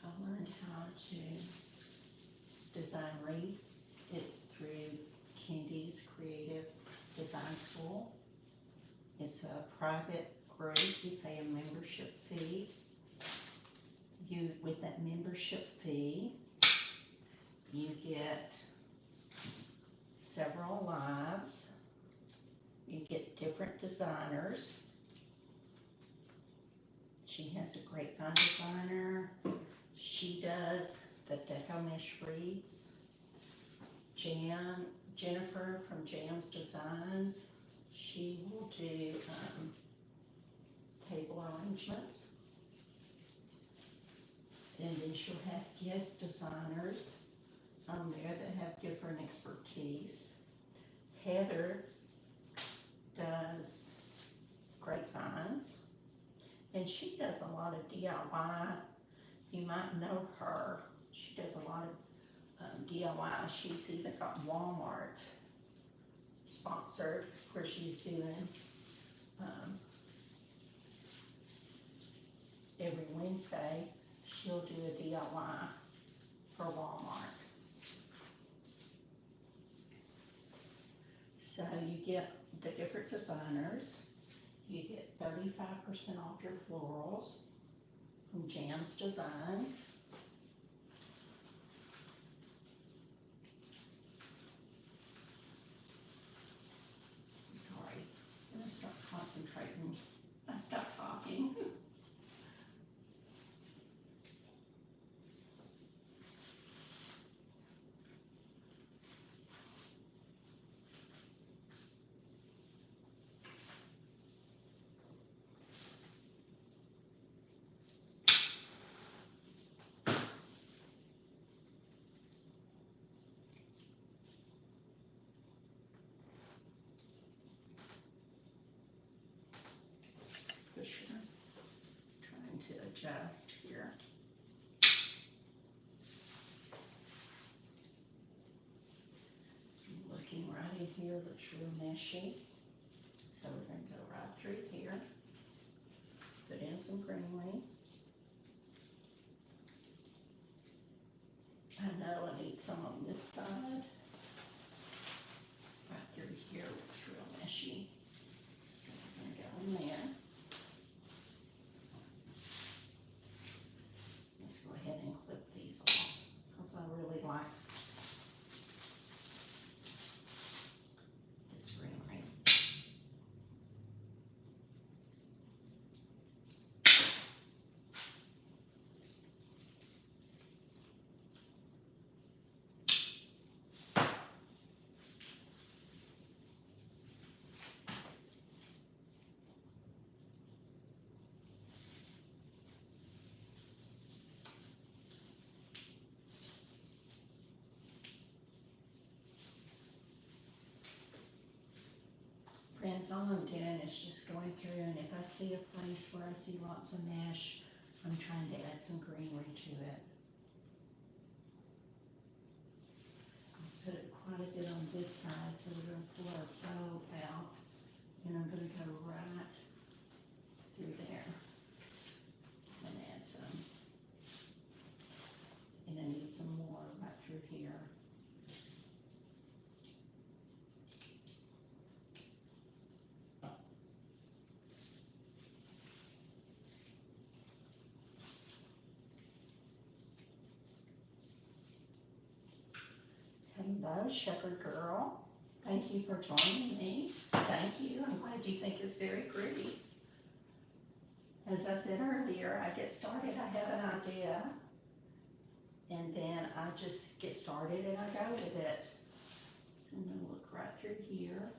I learned how to design wreaths, it's through Kendi's Creative Design School. It's a private group. You pay a membership fee. With that membership fee, you get several lives. You get different designers. She has a grapevine designer. She does the Deco Mesh wreaths. Jennifer from Jam's Designs, she will do table arrangements. And then she'll have guest designers on there that have different expertise. Heather does grapevines, and she does a lot of DIY. You might know her. She does a lot of DIY. She's even got Walmart sponsored where she's doing every Wednesday, she'll do a DIY for Walmart. So you get the different designers. You get 35% off your florals from Jam's Designs. Sorry, I'm gonna start concentrating. I stopped talking. Pusher, trying to adjust here. Looking right in here looks real meshy. So we're going to go right through here. Put in some greenery. I know I need some on this side. Right through here looks real meshy. So we're going to go in there. Let's go ahead and clip these off because I really like this greenery. Friends, all I'm doing is just going through, and if I see a place where I see lots of mesh, I'm trying to add some greenery to it. I'll put it quite a bit on this side, so we're going to pull our bow out, and I'm going to go right through there and add some. And I need some more right through here. Hello, Shepherd Girl. Thank you for joining me. Thank you. I'm glad you think it's very pretty. As I said earlier, I get started, I have an idea, and then I just get started and I go with it. I'm going to look right through here,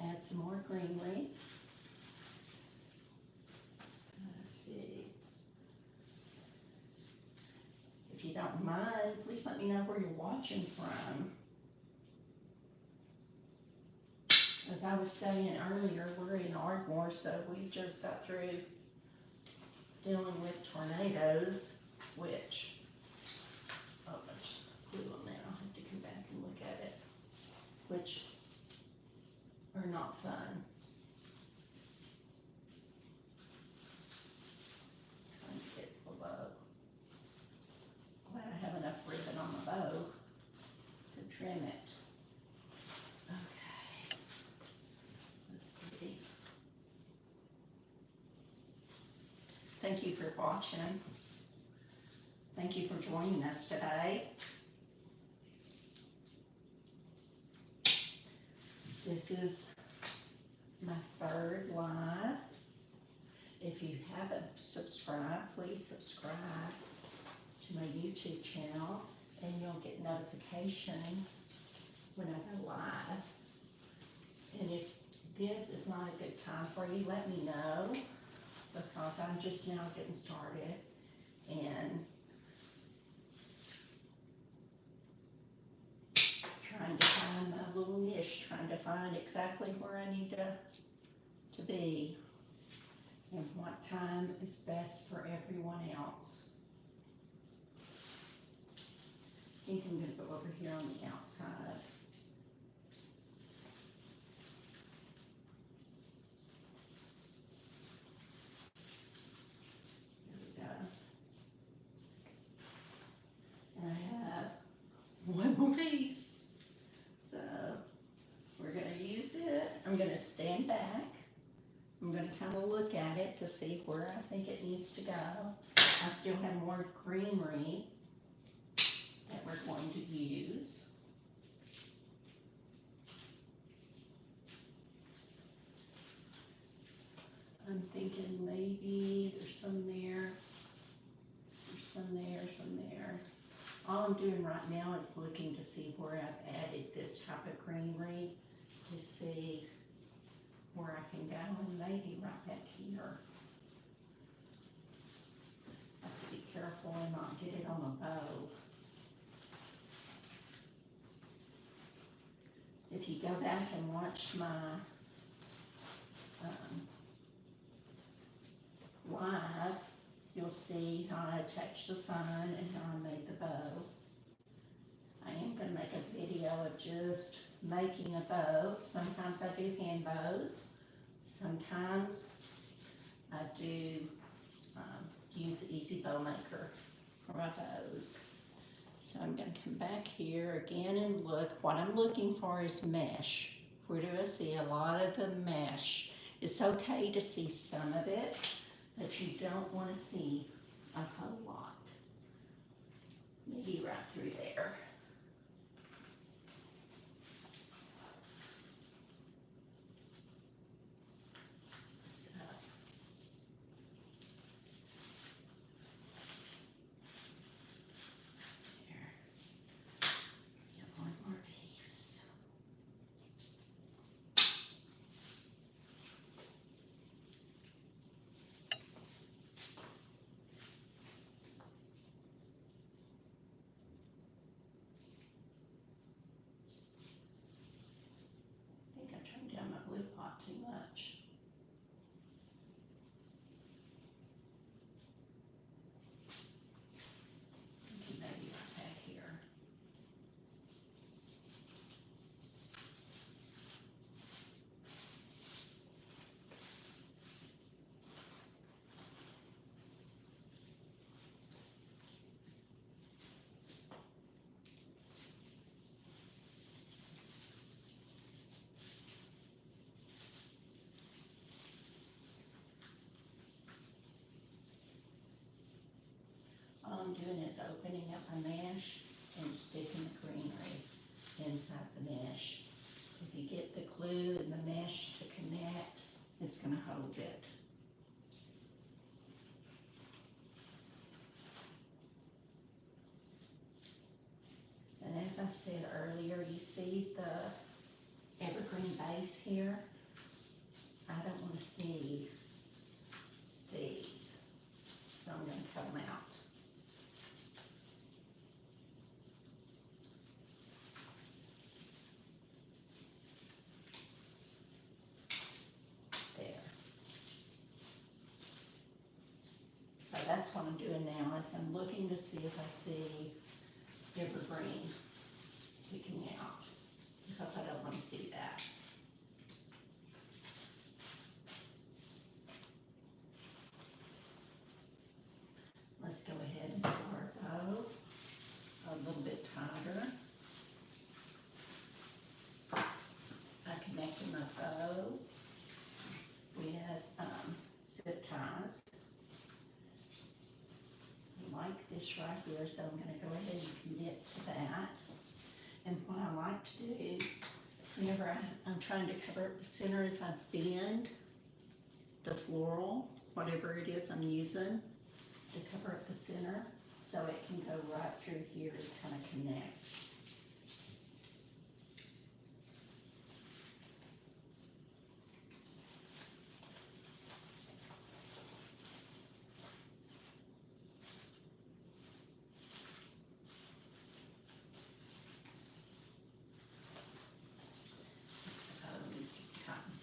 add some more greenery. Let's see. If you don't mind, please let me know where you're watching from. As I was saying earlier, we're in Ardmore, so we just got through dealing with tornadoes, which, oh, I just glue them now. I'll have to come back and look at it, which are not fun. Trying to get below. Glad I have enough ribbon on my bow to trim it. Okay, let's see. Thank you for watching. Thank you for joining us today. This is my third live. If you haven't subscribed, please subscribe to my YouTube channel and you'll get notifications when I go live. And if this is not a good time for you, let me know, because I'm just now getting started and trying to find my little niche, trying to find exactly where I need to be and what time is best for everyone else. I think I'm going to go over here on the outside. piece. So we're gonna use it. I'm gonna stand back. I'm gonna kind of look at it to see where I think it needs to go. I still have more greenery that we're going to use. I'm thinking maybe there's some there, some there. All I'm doing right now is looking to see where I've added this type of greenery to see where I can go, and maybe right back here. I have to be careful and not get it on a bow. If you go back and watch my live, you'll see how I attached the sign and how I made the bow. I am going to make a video of just making a bow. Sometimes I do hand bows. Sometimes I do use the Easy Bow Maker for my bows. So I'm going to come back here again and look. What I'm looking for is mesh. Where do I see a lot of the mesh? It's okay to see some of it, but you don't want to see a whole lot. Maybe right through there. So, there. Get one more piece. I think I turned down my glue pot too much. Maybe right back here. All I'm doing is opening up my mesh and sticking the greenery inside the mesh. If you get the glue and the mesh to connect, it's going to hold it. And as I said earlier, you see the evergreen base here? I don't want to see these, so I'm going to cut them out. So that's what I'm doing now, is I'm looking to see if I see evergreen picking out, because I don't want to see that. Let's go ahead and do our bow a little bit tighter. I connected my bow with zip ties. I like this right here, so I'm going to go ahead and knit to that. And what I like to do, whenever I'm trying to cover up the center, is I bend the floral, whatever it is I'm using, to cover up the center, so it can go right through here and kind of connect.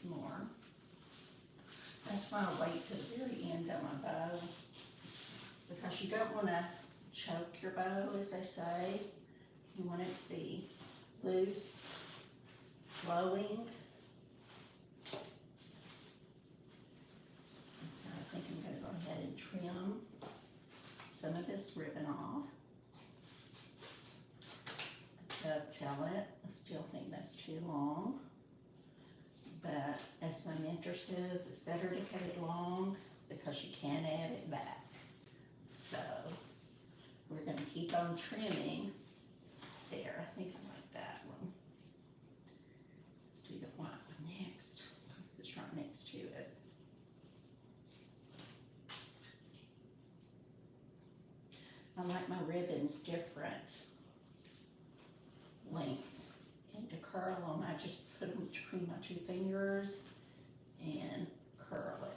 More. That's why I wait to the very end on my bow, because you don't want to choke your bow, as they say. You want it to be loose, flowing. And so I think I'm going to go ahead and trim some of this ribbon off. The as my mentor says, it's better to cut it long because you can't add it back. So we're going to keep on trimming there. I think I like that one. Do the white one next because it's right next to it. I like my ribbons different lengths. And to curl them, I just put them between my two fingers and curl it.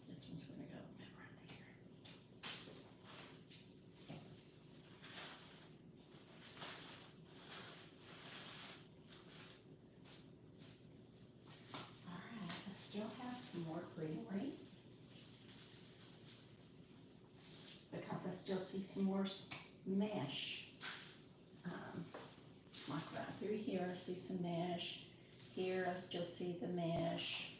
This one's going to go about right there. Alright, I still have some more greenery because I still see some more mesh. Like right through here, I see some mesh. Here, I still see the mesh.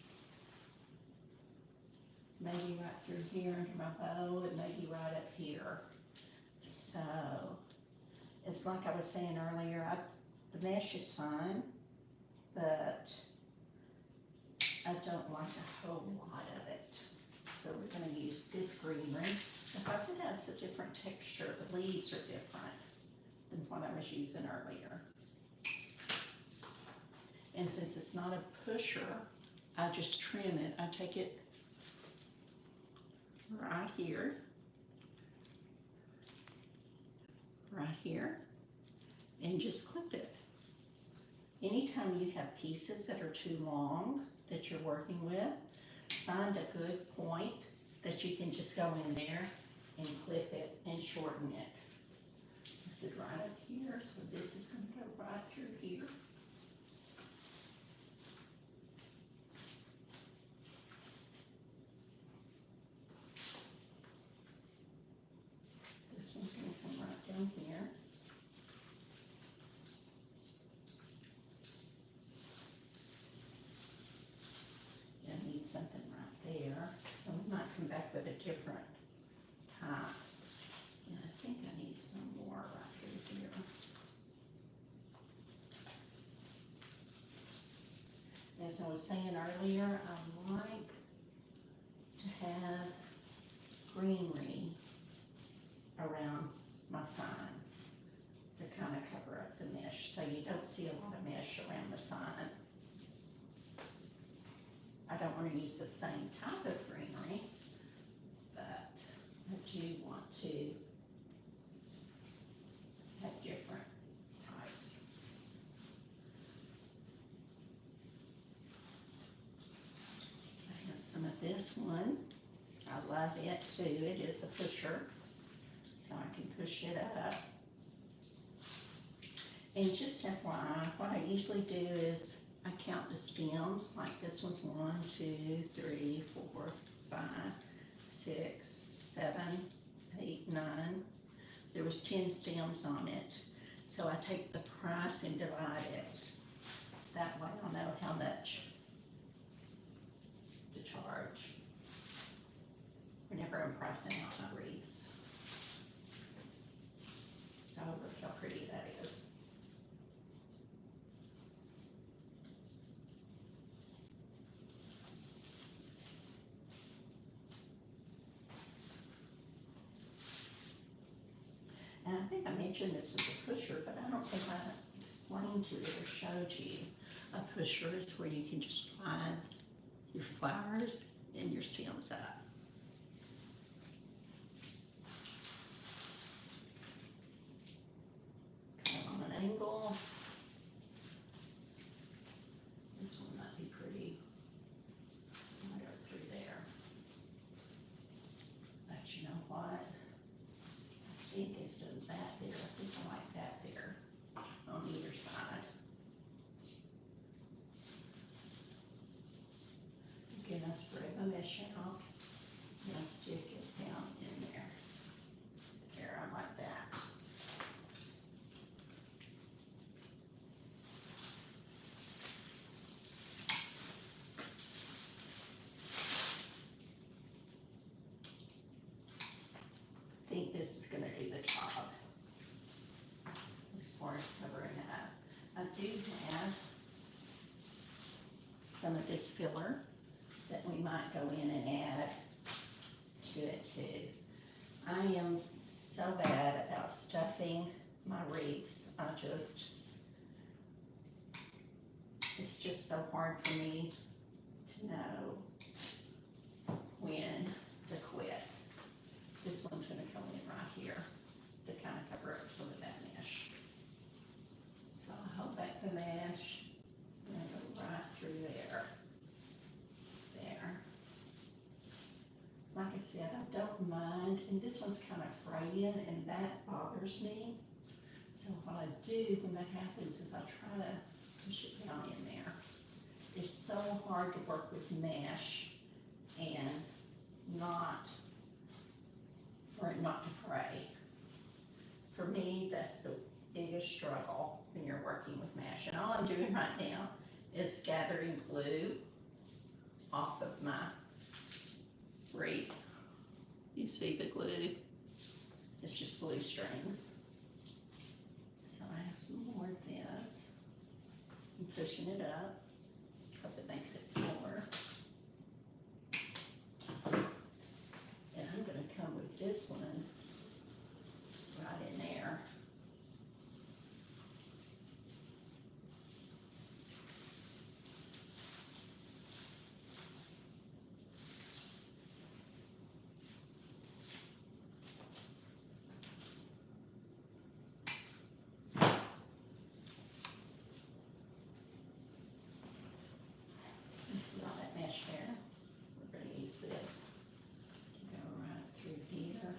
Maybe right through here into my bow, and maybe right up here. So, it's like I was saying earlier, the mesh is fine, but I don't like a whole lot of it. So we're going to use this greenery because it has a different texture. The leaves are different than what I was using earlier. And since it's not a pusher, I just trim it. I take it right here, and just clip it. Anytime you have pieces that are too long that you're working with, find a good point that you can just go in there and clip it and shorten it. This is right up here, so this is going to go right through here. This one's going to come right down here. I need something right there, so we might come back with a different type. And I think I need some more right through here. As I was saying earlier, I like to have greenery around my sign to kind of cover up the mesh, so you don't see a lot of mesh around the sign. I don't want to use the same type of greenery, but I do want to have different types. I have some of this one. I love it too. It is a pusher, so I can push it up. And just FYI, what I usually do is I count the stems, like this one's 1, 2, 3, 4, 5, 6, 7, 8, 9. There was 10 stems on it. So I take the price and divide it. That way I'll know how much to charge whenever I'm pricing out my wreaths. Oh, look how pretty that is. And I think I mentioned this was a pusher, but I don't think I explained to you or showed you. A pusher is where you can just slide your flowers and your stems up. Kind of on an angle. This one might be pretty right up through there. But you know what? I think instead of that there, I think I like that there on either side. Again, I spread my mesh out and I stick it down in there. There, I like that. I think this gonna do the job as far as covering it up. I do have some of this filler that we might go in and add to it too. I am so bad about stuffing my wreaths. It's just so hard for me to know when to quit. This one's gonna come in right here to kind of cover up some of that mesh. So I hold back the mesh and I go right through there. There. Like I said, I don't mind, and this one's kind of fraying and that bothers me. So what I do when that happens is I try to push it down in there. It's so hard to work with mesh and for it not to fray. For me, that's the biggest struggle when you're working with mesh. And all I'm doing right now is gathering glue off of my wreath. You see the glue? It's just glue strings. So I have some more of this. I'm pushing it up because it makes it fuller. And I'm gonna come with this one right in there. You see all that mesh there? We're going to use this. Go right through here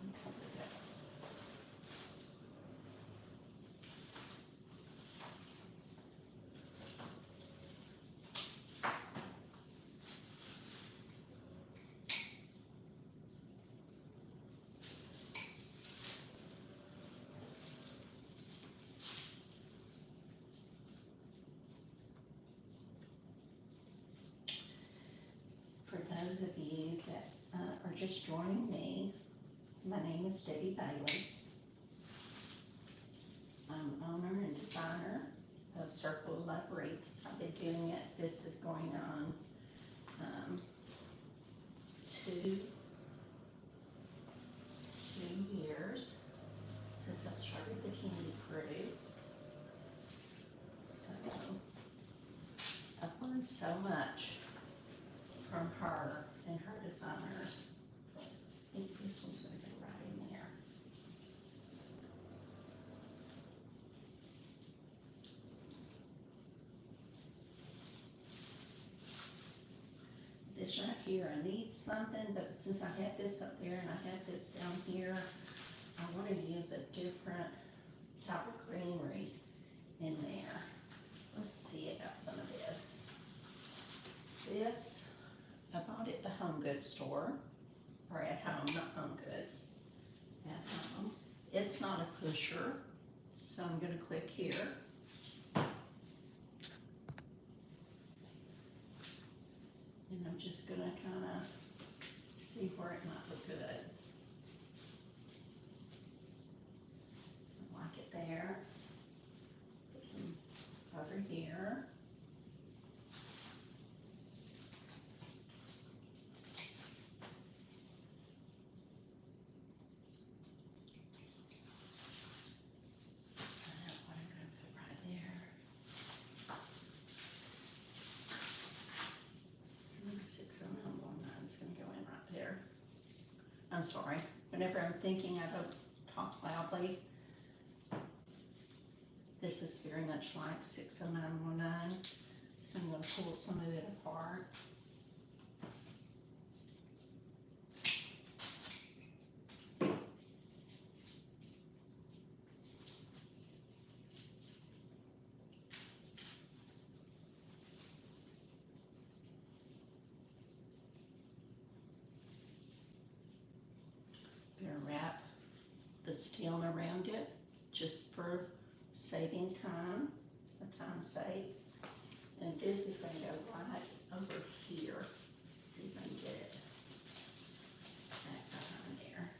and cover that. For those of you that are just joining me, my name is Debbie Bailey. I'm owner and designer of Circle of Love Wreaths. I've been doing it. This is going on 2 years since I started the Candy Crew. So I've learned so much from her and her designers. I think this one's going to go right in there. This right here, I need something, but since I have this up there and I have this down here, I want to use a different type of greenery in there. Let's see about some of this. This I bought at the home goods store, or at home, not home goods, at home. It's not a pusher, so I'm going to click here. And I'm just going to kind of see where it might look good. I like it there. Put some over here. I'm sorry, whenever I'm thinking I don't talk loudly. This is very much like 60919, so I'm going to pull some of it apart. Wrap the stem around it just for saving time, for time's sake. And this is going to go right over here. See if I can get it back behind there.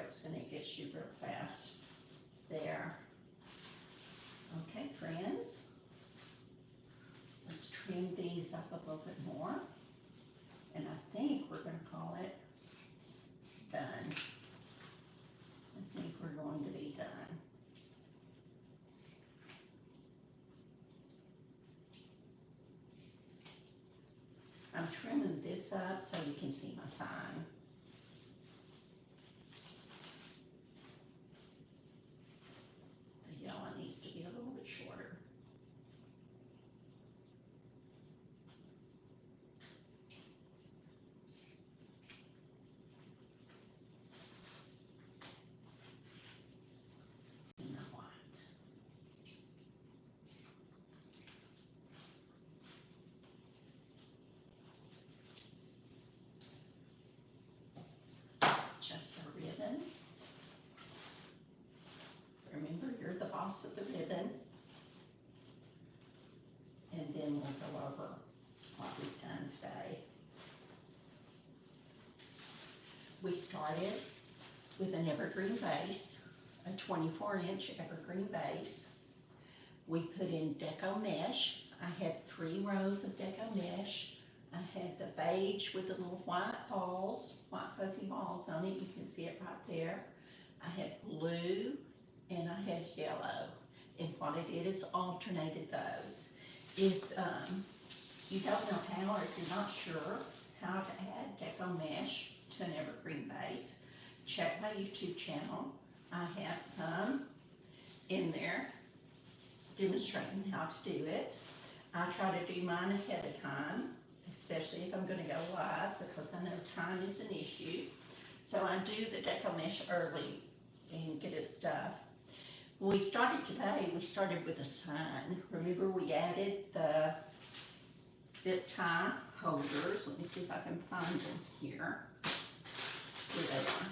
strips and it gets you real fast. There. Okay, friends. Let's trim these up a little bit more. And I think we're going to call it done. I think we're going to be done. I'm trimming this up so you can see my sign. The yellow needs to be a little bit shorter. And the white. Just a ribbon. Remember, you're the boss of the ribbon. And then we'll go over what we've done today. We started with an evergreen base, a 24-inch evergreen base. We put in Deco Mesh. I had 3 rows of Deco Mesh. I had the beige with the little white balls, white fuzzy balls on it. You can see it right there. I had blue and I had yellow. And what I did is alternated those. If you don't know how, or if you're not sure how to add Deco Mesh to an evergreen base, check my YouTube channel. I have some in there demonstrating how to do it. I try to do mine ahead of time, especially if I'm going to go live, because I know time is an issue. So I do the Deco Mesh early and get it stuff. When we started today, we started with a sign. Remember, we added the zip tie holders. Let me see if I can find them here. Here they are.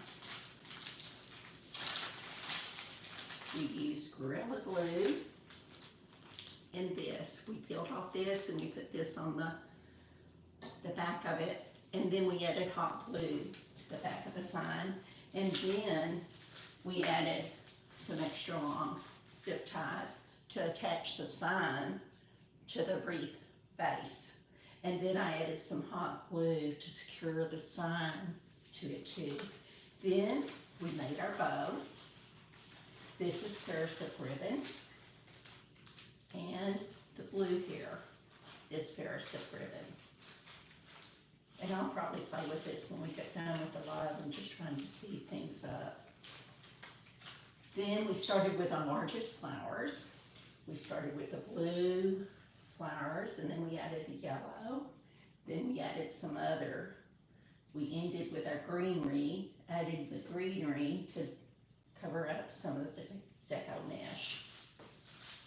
We used Gorilla Glue and this. We peeled off this and we put this on the back of it. And then we added hot glue to the back of the sign. And then we added some extra long zip ties to attach the sign to the wreath base. And then I added some hot glue to secure the sign to it too. Then we made our bow. This is Farrisilk ribbon. And the blue here is Farrisilk ribbon. And I'll probably play with this when we get done with the live and just trying to speed things up. Then we started with our largest flowers. We started with the blue flowers, and then we added the yellow. Then we added some other. We ended with our greenery, added the greenery to cover up some of the Deco Mesh.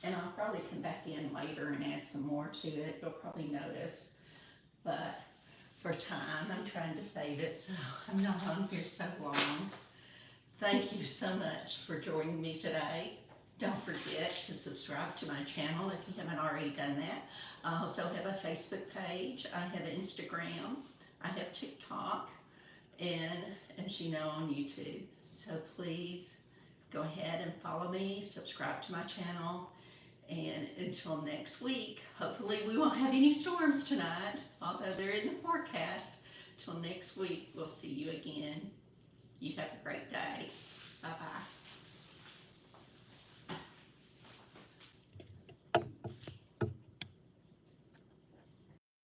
And I'll probably come back in later and add some more to it. You'll probably notice. But for time, I'm trying to save it, so I'm not on here so long. Thank you so much for joining me today. Don't forget to subscribe to my channel if you haven't already done that. I also have a Facebook page. I have Instagram. I have TikTok. And as you know, on YouTube. So please go ahead and follow me. Subscribe to my channel. And until next week, hopefully we won't have any storms tonight, although they're in the forecast. Till next week, we'll see you again. You have a great day.